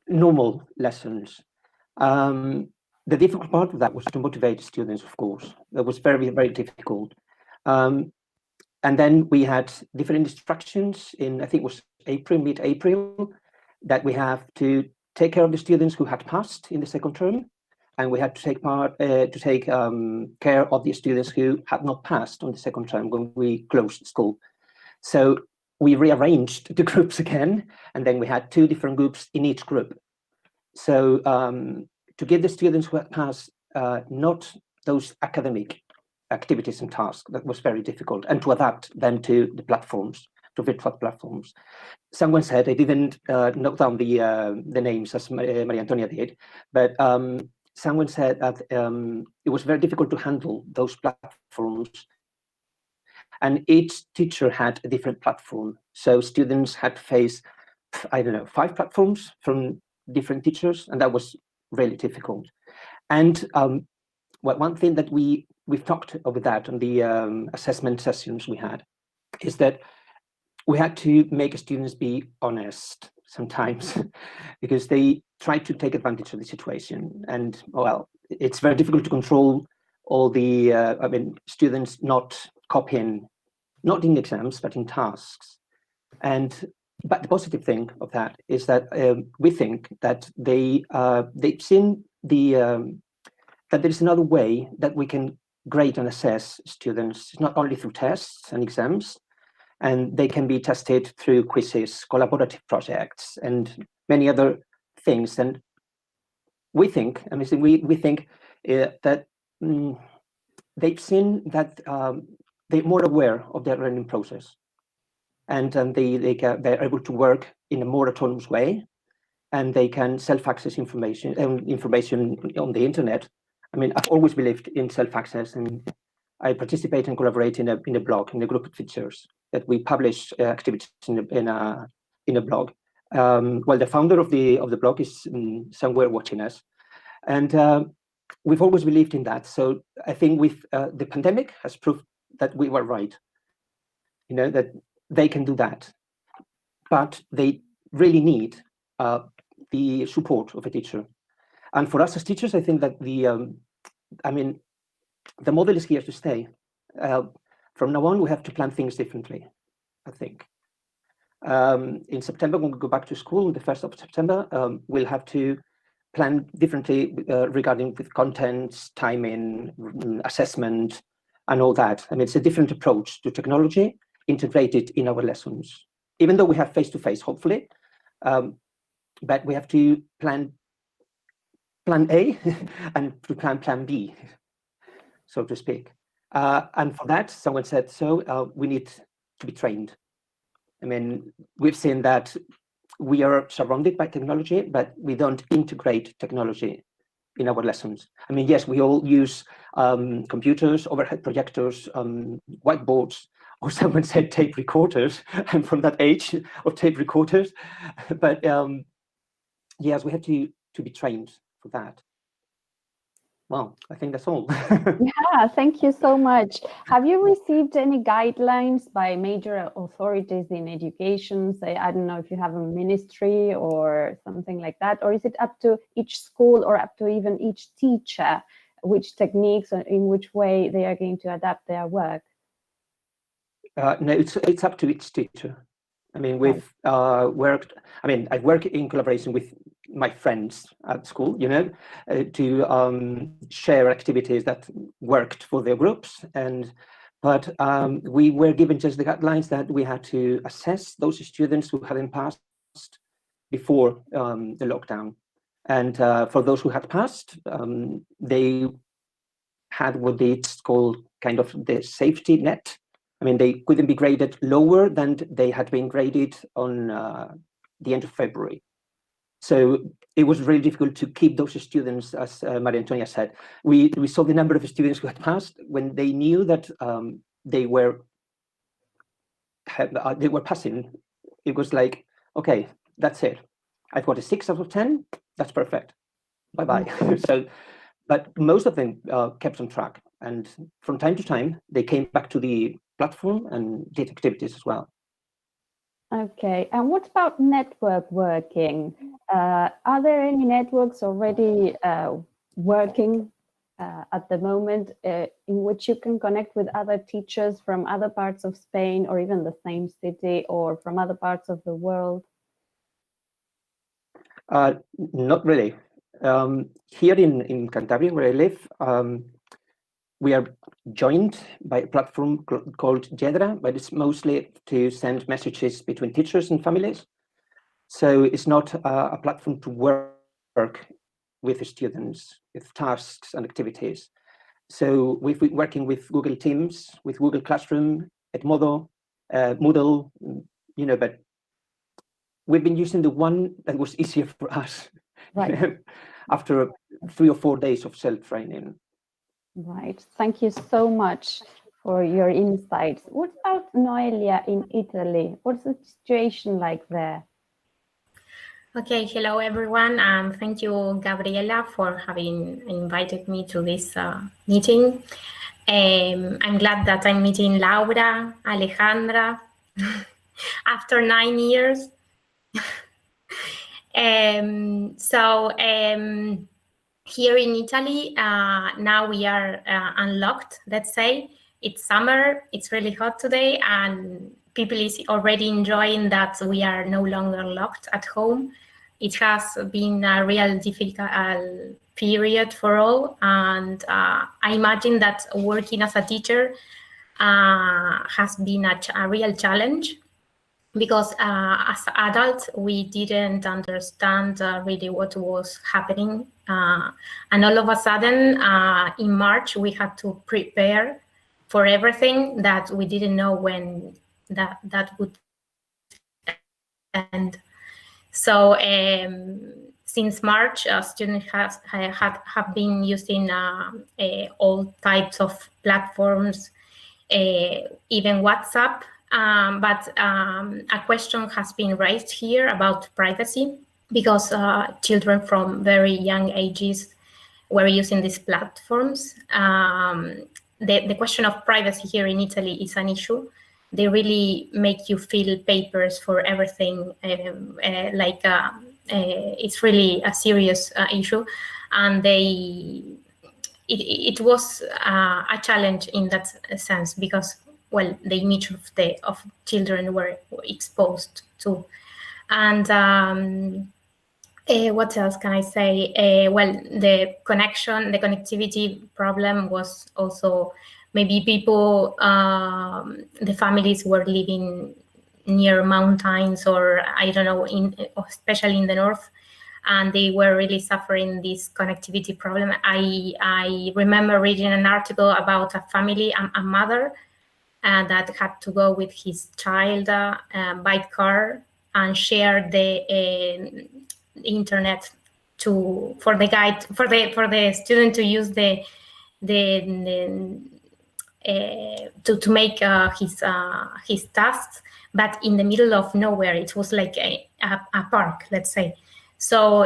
normal lessons. The difficult part of that was to motivate students, of course. That was very, very difficult. And then we had different instructions in, I think it was mid-April, that we have to take care of the students who had passed in the second term, and we had to take care of the students who had not passed on the second term when we closed school. So we rearranged the groups again, and then we had 2 different groups in each group. So to give the students who had passed not those academic activities and tasks, that was very difficult, and to adapt them to the platforms, to virtual platforms. Someone said, I didn't note down the names as Maria Antonia did, but someone said that it was very difficult to handle those platforms, and each teacher had a different platform. So students had to face, I don't know, 5 platforms from different teachers, and that was really difficult. And one thing that we've talked over that on the assessment sessions we had is that we had to make students be honest sometimes, because they tried to take advantage of the situation. And well, it's very difficult to control all the I mean, students not copying, not in exams, but in tasks. But the positive thing of that is that we think that they've seen that there is another way that we can grade and assess students, not only through tests and exams, and they can be tested through quizzes, collaborative projects, and many other things. And we think, I mean, we think that they've seen that they're more aware of their learning process, and they're able to work in a more autonomous way, and they can self-access information on the internet. I mean, I've always believed in self-access, and I participate and collaborate in a blog, in a group of teachers, that we publish activities in a blog. Well, the founder of the blog is somewhere watching us, and we've always believed in that. So I think with the pandemic has proved that we were right. You know, that they can do that, but they really need the support of a teacher. And for us as teachers, I think that I mean, the model is here to stay. From now on, we have to plan things differently, I think. In September, when we go back to school, the 1st of September, we'll have to plan differently regarding with contents, timing, assessment, and all that. I mean, it's a different approach to technology integrated in our lessons, even though we have face-to-face, hopefully. But we have to plan A and to plan B, so to speak. And for that, someone said, so we need to be trained. I mean, we've seen that we are surrounded by technology, but we don't integrate technology in our lessons. I mean, yes, we all use computers, overhead projectors, whiteboards, or someone said tape recorders. I'm from that age of tape recorders. But yes, we have to be trained for that. well, I think that's all. Yeah, thank you so much. Have you received any guidelines by major authorities in education? Say, I don't know if you have a ministry or something like that, or is it up to each school or up to even each teacher, which techniques or in which way they are going to adapt their work? No, it's up to each teacher. I mean, we've worked, I mean, I work in collaboration with my friends at school, you know, to share activities that worked for their groups. But we were given just the guidelines that we had to assess those students who hadn't passed before the lockdown. And for those who had passed, they had what it's called kind of the safety net. I mean, they couldn't be graded lower than they had been graded on the end of February. So it was really difficult to keep those students, as Maria Antonia said. We saw the number of students who had passed when they knew that they were passing. It was like, okay, that's it. I've got a 6 out of 10. That's perfect. Bye-bye. So, but most of them kept on track. And from time to time, they came back to the platform and did activities as well. Okay, and what about network working? Are there any networks already working at the moment in which you can connect with other teachers from other parts of Spain or even the same city or from other parts of the world? Not really. Here in Cantabria, where I live, we are joined by a platform called Jedra, but it's mostly to send messages between teachers and families. So it's not a platform to work with the students, with tasks and activities. So we've been working with Google Teams, with Google Classroom, Edmodo, Moodle, you know, but we've been using the one that was easier for us, right. You know, after 3 or 4 days of self-training. Right. Thank you so much for your insights. What about Noelia in Italy? What's the situation like there? Okay, hello everyone, and thank you, Gabriela, for having invited me to this meeting. I'm glad that I'm meeting Laura, Alejandra, after 9 years. Here in Italy, now we are unlocked, let's say. It's summer, it's really hot today, and people is already enjoying that we are no longer locked at home. It has been a real difficult period for all, and I imagine that working as a teacher has been a real challenge, because as adults, we didn't understand really what was happening. And all of a sudden, in March, we had to prepare for everything that we didn't know when that would end. So since March, students have been using all types of platforms, even WhatsApp. But a question has been raised here about privacy, because children from very young ages were using these platforms. The question of privacy here in Italy is an issue. They really make you fill papers for everything, it's really a serious issue, and it was a challenge in that sense, because, well, the image of children were exposed to. And what else can I say? Well, the connectivity problem was also, maybe people, the families were living near mountains, or I don't know, especially in the north, and they were really suffering this connectivity problem. I remember reading an article about a family, a mother, that had to go with his child by car and share the internet for the student to use to make his tasks, but in the middle of nowhere. It was like a park, let's say. So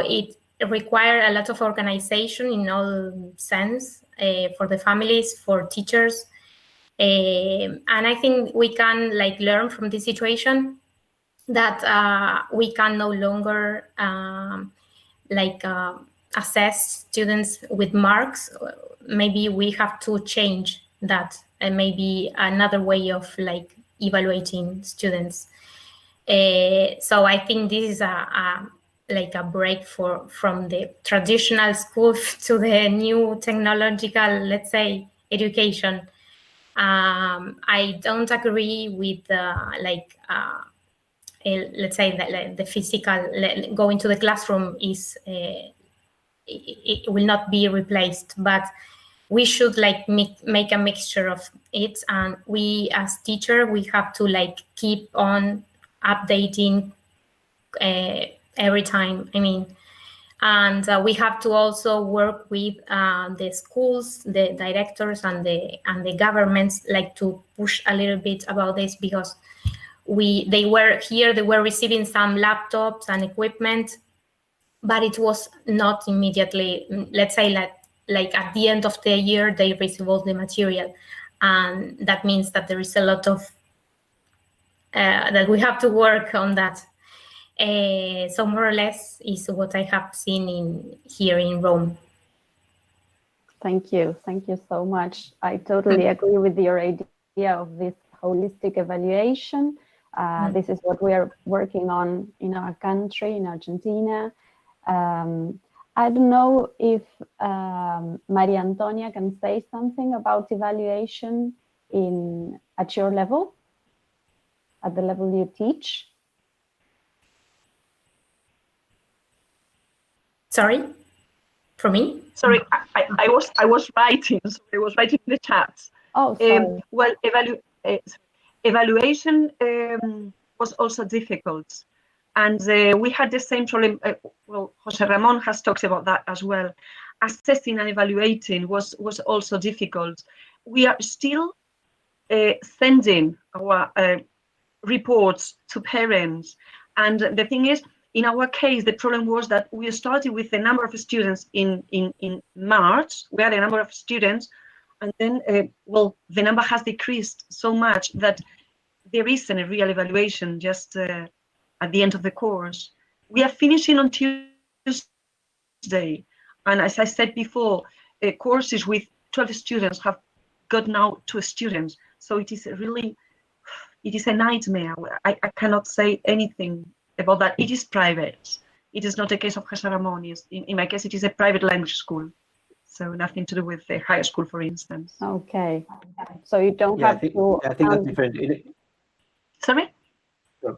require a lot of organization in all sense for the families, for teachers. And I think we can learn from this situation that we can no longer assess students with marks. Maybe we have to change that, and maybe another way of evaluating students. So I think this is a break from the traditional school to the new technological, let's say, education. I don't agree with let's say the physical going to the classroom is it will not be replaced, but we should make a mixture of it, and we as teacher we have to keep on updating every time. I mean, and we have to also work with the schools, the directors, and the governments to push a little bit about this, because they were receiving some laptops and equipment, but it was not immediately. Let's say like at the end of the year they receive all the material, and that means that there is a lot of that we have to work on that. So more or less is what I have seen here in Rome. Thank you so much. I totally agree with your idea of this holistic evaluation. This is what we are working on in our country, in Argentina. I don't know if Maria Antonia can say something about evaluation at your level, at the level you teach. Sorry, for me? Sorry, I was writing. So I was writing in the chat. Oh, sorry. Well, evaluation was also difficult, and we had the same problem. Well, Jose Ramon has talked about that as well. Assessing and evaluating was also difficult. We are still sending our reports to parents, and the thing is, in our case, the problem was that we started with the number of students in March. We had a number of students, and then, well, the number has decreased so much that there isn't a real evaluation just at the end of the course. We are finishing on Tuesday, and as I said before, courses with 12 students have got now 2 students. So it is a nightmare. I cannot say anything about that. It is private. It is not a case of Jose Ramon. In my case, it is a private language school. So nothing to do with the higher school, for instance. Okay. So you don't have to... I think that's different. Sorry? No,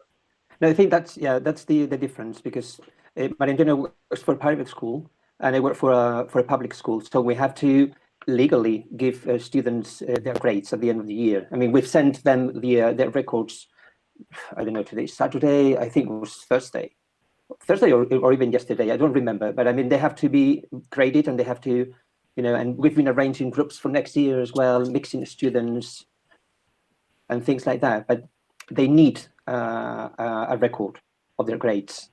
I think that's the difference, because Maria Antonia works for a private school and I work for a public school. So we have to legally give students their grades at the end of the year. I mean, we've sent them their records. I don't know, today's Saturday, I think it was Thursday or even yesterday, I don't remember, but I mean, they have to be graded and they have to, and we've been arranging groups for next year as well, mixing students and things like that, but they need a record of their grades.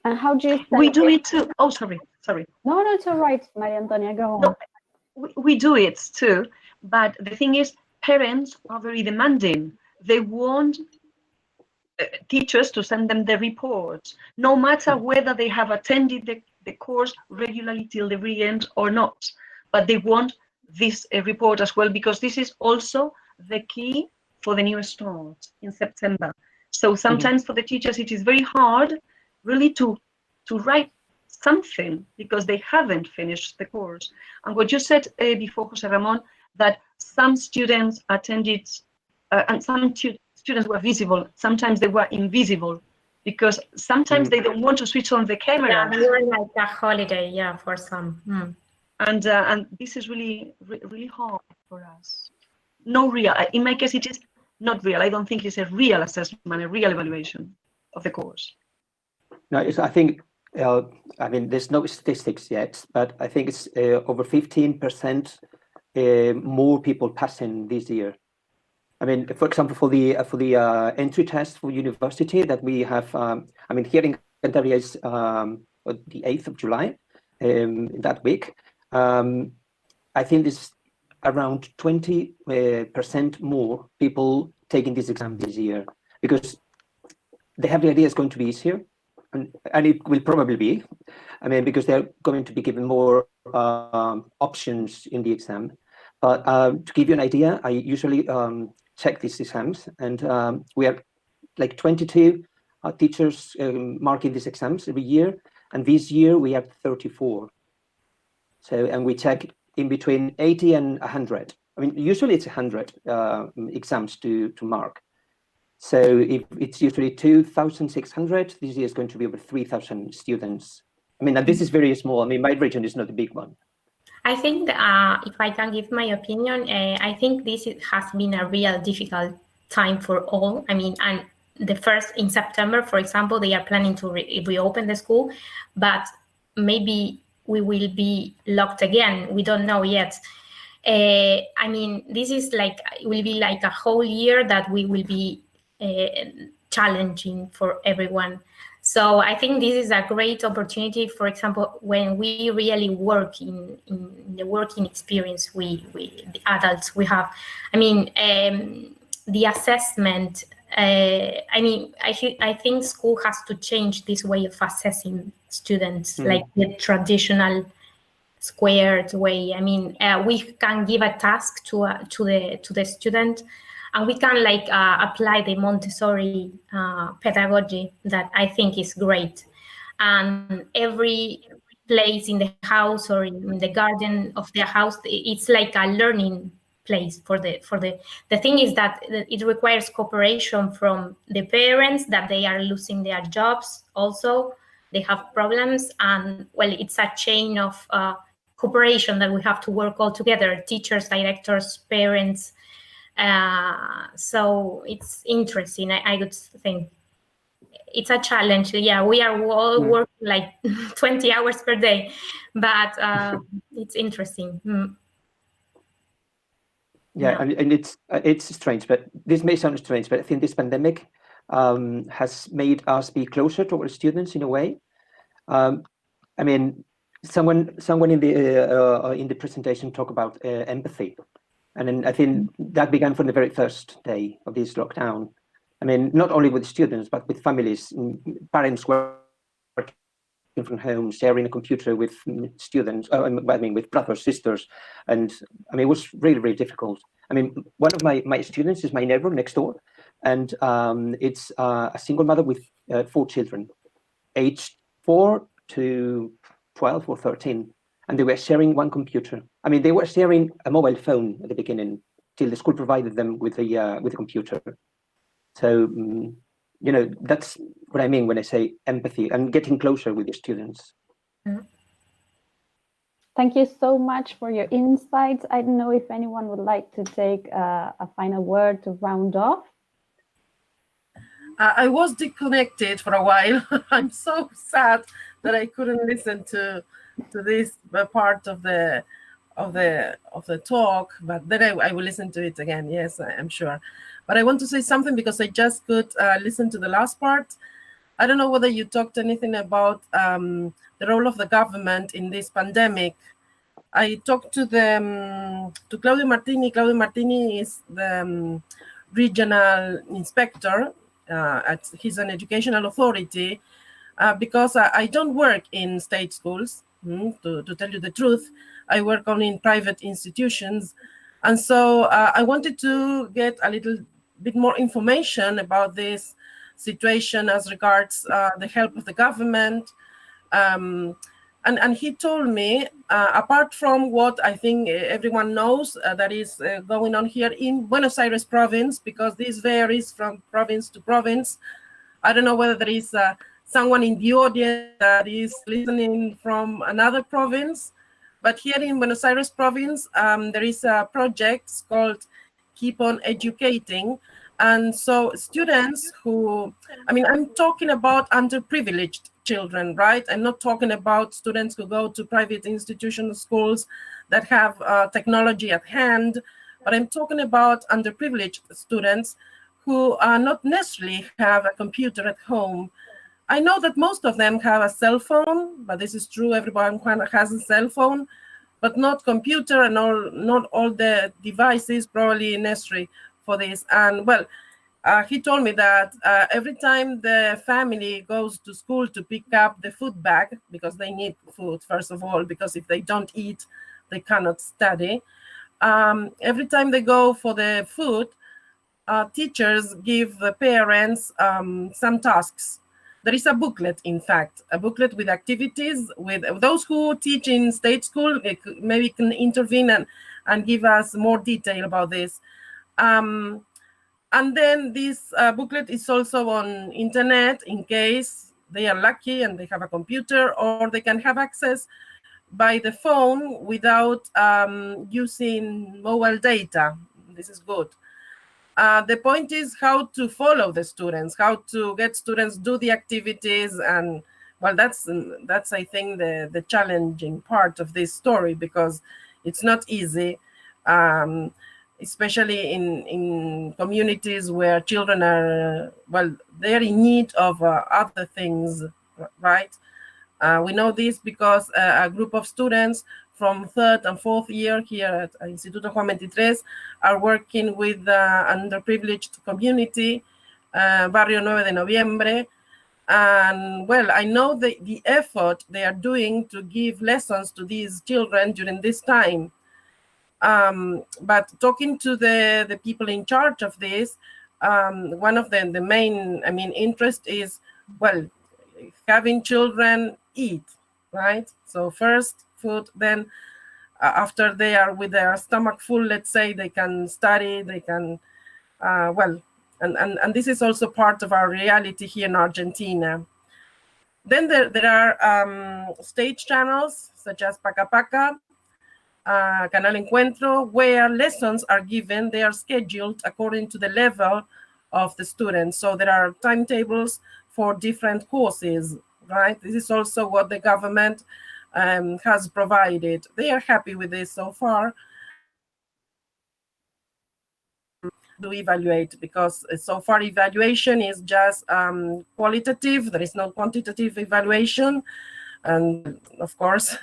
And how do you... We do it too. Oh, sorry. No, it's all right, Maria Antonia, go on. No, we do it too, but the thing is, parents are very demanding. They want teachers to send them the reports, no matter whether they have attended the course regularly till the very end or not. But they want this report as well, because this is also the key for the new start in September. So sometimes for the teachers, it is very hard really to write something because they haven't finished the course. And what you said before, Jose Ramon, that some students attended and some students were visible, sometimes they were invisible, because sometimes they don't want to switch on the camera. Yeah, we were like a holiday, yeah, for some. And this is really hard for us. No real, in my case, it is not real. I don't think it's a real assessment, a real evaluation of the course. No, I think, I mean, there's no statistics yet, but I think it's over 15% more people passing this year. I mean, for example, for the entry test for university that we have, I mean, here in Cantabria is the 8th of July, that week, I think there's around 20% more people taking this exam this year, because they have the idea it's going to be easier, and it will probably be. I mean, because they're going to be given more options in the exam. But to give you an idea, I usually check these exams, and we have like 22 teachers marking these exams every year, and this year we have 34. So, and we check in between 80 and 100. I mean, usually it's 100 exams to mark. So if it's usually 2,600, this year is going to be over 3,000 students. I mean, and this is very small. I mean, my region is not a big one. I think if I can give my opinion, I think this has been a real difficult time for all. I mean, and the first in September, for example, they are planning to reopen the school, but maybe we will be locked again. We don't know yet. I mean, this is like, it will be like a whole year that we will be challenging for everyone. So I think this is a great opportunity. For example, when we really work in the working experience, the adults we have. I mean, the assessment. I mean, I think school has to change this way of assessing students, like the traditional squared way. I mean, we can give a task to the student, and we can like apply the Montessori pedagogy that I think is great. And every place in the house or in the garden of the house, it's like a learning place for the thing is that it requires cooperation from the parents, that they are losing their jobs also, they have problems, and well, it's a chain of cooperation that we have to work all together, teachers, directors, parents. So it's interesting. I would think it's a challenge. Yeah, we are all working like 20 hours per day, but it's interesting. Yeah, and it's strange, but this may sound strange, but I think this pandemic has made us be closer to our students in a way. I mean, someone in the presentation talked about empathy, and then I think that began from the very first day of this lockdown. I mean, not only with students, but with families, parents working from home, sharing a computer with students, I mean, with brothers, sisters. And I mean, it was really, really difficult. I mean, one of my students is my neighbor next door, and it's a single mother with 4 children, aged 4 to 12 or 13. And they were sharing one computer. I mean, they were sharing a mobile phone at the beginning, till the school provided them with a computer. So, you know, that's what I mean when I say empathy and getting closer with the students. Thank you so much for your insights. I don't know if anyone would like to take a final word to round off. I was disconnected for a while. I'm so sad that I couldn't listen to this part of the talk, but then I will listen to it again. Yes, I'm sure. But I want to say something because I just could listen to the last part. I don't know whether you talked anything about the role of the government in this pandemic. I talked to Claudio Martini. Claudio Martini is the regional inspector. He's an educational authority. Because I don't work in state schools, to tell you the truth. I work only in private institutions. And so I wanted to get a little bit more information about this situation as regards the help of the government. And he told me, apart from what I think everyone knows that is going on here in Buenos Aires province, because this varies from province to province. I don't know whether there is someone in the audience that is listening from another province, but here in Buenos Aires province, there is a project called Keep on Educating. And so students who, I mean, I'm talking about underprivileged children, right? I'm not talking about students who go to private institutional schools that have technology at hand, but I'm talking about underprivileged students who not necessarily have a computer at home. I know that most of them have a cell phone, but this is true, everyone has a cell phone, but not computer and not all the devices probably necessary for this. And well, he told me that every time the family goes to school to pick up the food bag, because they need food, first of all, because if they don't eat, they cannot study. Every time they go for the food, teachers give the parents some tasks. There is a booklet, in fact, a booklet with activities. With those who teach in state school, maybe can intervene and give us more detail about this. And then this booklet is also on internet in case they are lucky and they have a computer, or they can have access by the phone without using mobile data. This is good. The point is how to follow the students, how to get students do the activities, and well, that's I think the challenging part of this story, because it's not easy, especially in communities where children are well, they're in need of other things, right? We know this because a group of students from 3rd and 4th year here at Instituto Juan XXIII are working with underprivileged community, Barrio 9 de Noviembre. And well, I know the effort they are doing to give lessons to these children during this time. But talking to the people in charge of this, one of the main, interest is, well, having children eat, right? So first food, then after they are with their stomach full, let's say, they can study, they can, and this is also part of our reality here in Argentina. Then there are stage channels such as Paca Paca, Canal Encuentro, where lessons are given. They are scheduled according to the level of the students. So there are timetables for different courses, right? This is also what the government has provided. They are happy with this so far. To evaluate, because so far evaluation is just qualitative. There is no quantitative evaluation. And of course,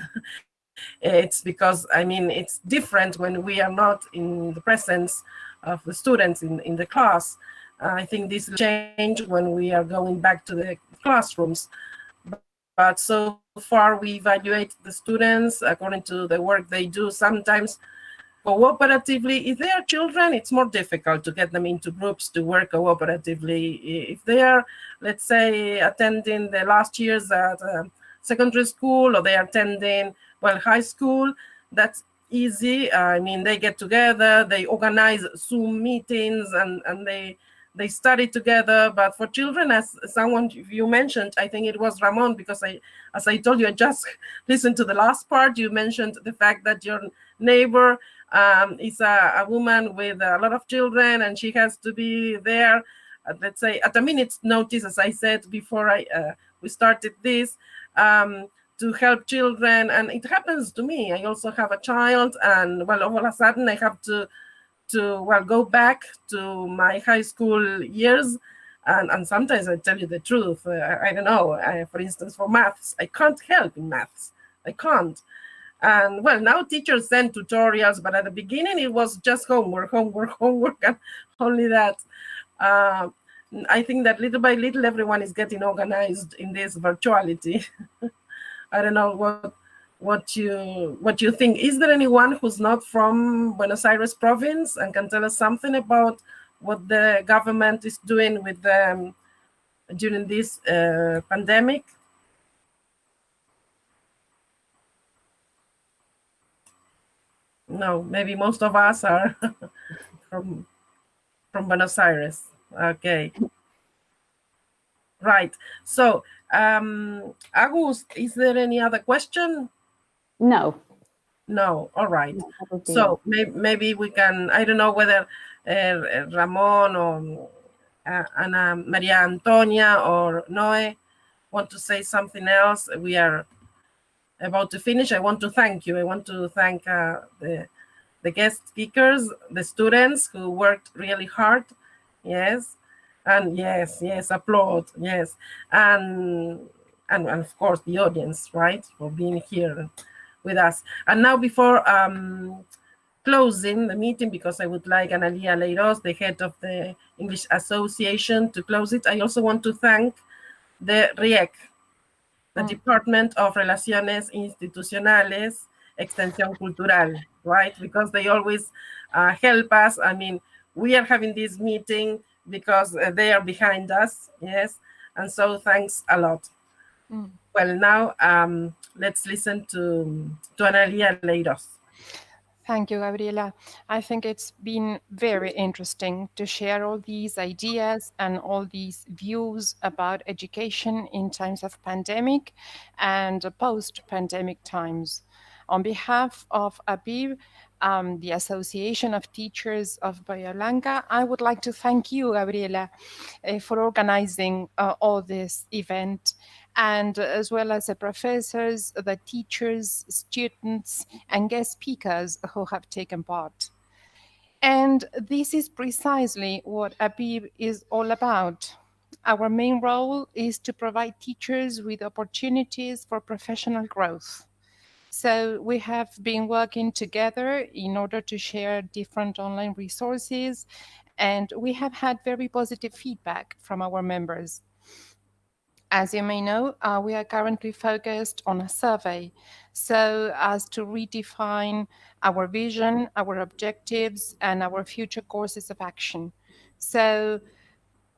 it's because, it's different when we are not in the presence of the students in the class. I think this will change when we are going back to the classrooms. But so far, we evaluate the students according to the work they do. Sometimes cooperatively. If they are children, it's more difficult to get them into groups to work cooperatively. If they are, let's say, attending the last years at secondary school, or they are attending, high school, that's easy. They get together, they organize Zoom meetings, and they study together. But for children, as someone you mentioned, I think it was Ramon, because as I told you, I just listened to the last part. You mentioned the fact that your neighbor is a woman with a lot of children, and she has to be there, let's say, at a minute's notice, as I said before we started this, to help children. And it happens to me. I also have a child, and all of a sudden I have to go back to my high school years, and sometimes I tell you the truth, I don't know, for instance, for maths, I can't help in maths. I can't. And now teachers send tutorials, but at the beginning it was just homework, and only that. I think that little by little everyone is getting organized in this virtuality. I don't know what you think. Is there anyone who's not from Buenos Aires province and can tell us something about what the government is doing with them during this pandemic? No, maybe most of us are from Buenos Aires. Okay. Right. So, Agus, is there any other question? No. No. All right. So maybe we can, I don't know whether Ramon or Ana Maria Antonia or Noe want to say something else. We are about to finish. I want to thank you. I want to thank the guest speakers, the students who worked really hard. Yes. And yes, applaud, yes. And of course the audience, right, for being here with us. And now before closing the meeting, because I would like Analia Leiros, the head of the English Association, to close it, I also want to thank the RIEC, the Department of Relaciones Institucionales, Extensión Cultural, right? Because they always help us. I mean, we are having this meeting because they are behind us, yes? And so thanks a lot. Well, now let's listen to Analia Leiros. Thank you, Gabriela. I think it's been very interesting to share all these ideas and all these views about education in times of pandemic and post-pandemic times. On behalf of ABIB, the Association of Teachers of Bahía Blanca, I would like to thank you, Gabriela, for organizing all this event, and as well as the professors, the teachers, students, and guest speakers who have taken part. And this is precisely what ABIB is all about. Our main role is to provide teachers with opportunities for professional growth. So we have been working together in order to share different online resources, and we have had very positive feedback from our members. As you may know, we are currently focused on a survey so as to redefine our vision, our objectives, and our future courses of action. So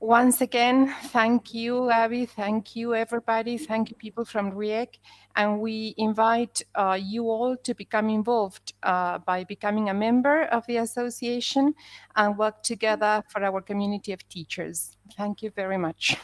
once again, thank you, Abby, thank you, everybody, thank you, people from RIEC, and we invite you all to become involved by becoming a member of the association and work together for our community of teachers. Thank you very much.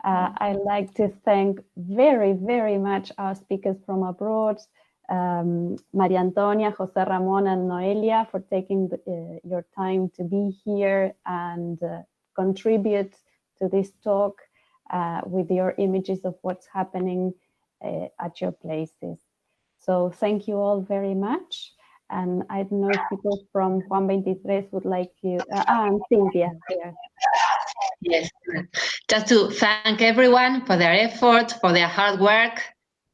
I'd like to thank very, very much our speakers from abroad, Maria Antonia, Jose Ramon, and Noelia, for taking your time to be here and contribute to this talk with your images of what's happening at your places. So thank you all very much. And I don't know if people from Juan 23 would like to, and Cynthia here. Yes, just to thank everyone for their effort, for their hard work.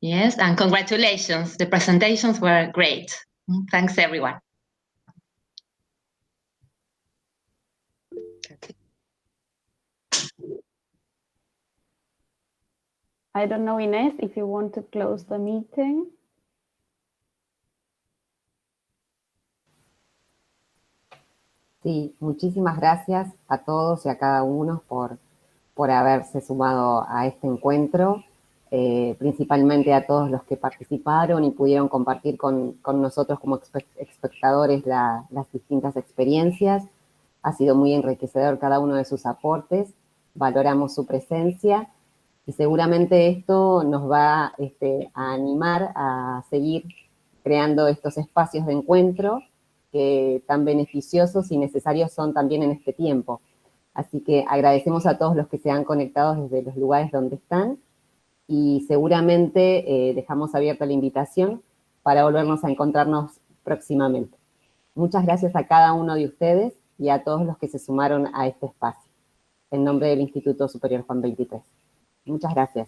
Yes, and congratulations. The presentations were great. Thanks, everyone. I don't know, Inés, if you want to close the meeting. Sí, muchísimas gracias a todos y a cada uno por haberse sumado a este encuentro, principalmente a todos los que participaron y pudieron compartir con nosotros como espectadores las distintas experiencias. Ha sido muy enriquecedor cada uno de sus aportes, valoramos su presencia y seguramente esto nos va a animar a seguir creando estos espacios de encuentro que tan beneficiosos y necesarios son también en este tiempo. Así que agradecemos a todos los que se han conectado desde los lugares donde están y seguramente dejamos abierta la invitación para volvernos a encontrarnos próximamente. Muchas gracias a cada uno de ustedes y a todos los que se sumaron a este espacio. En nombre del Instituto Superior Juan 23. Muchas gracias.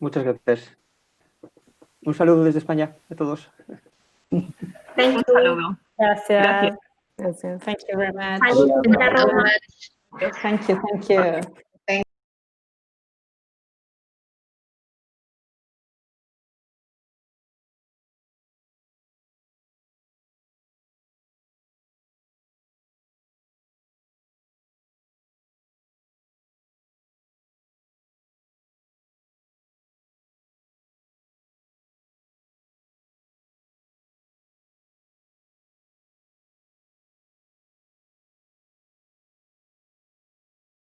Muchas gracias. Un saludo desde España a todos. Thank you. Gracias. Gracias. Thank you very much. Thank you. Thank you.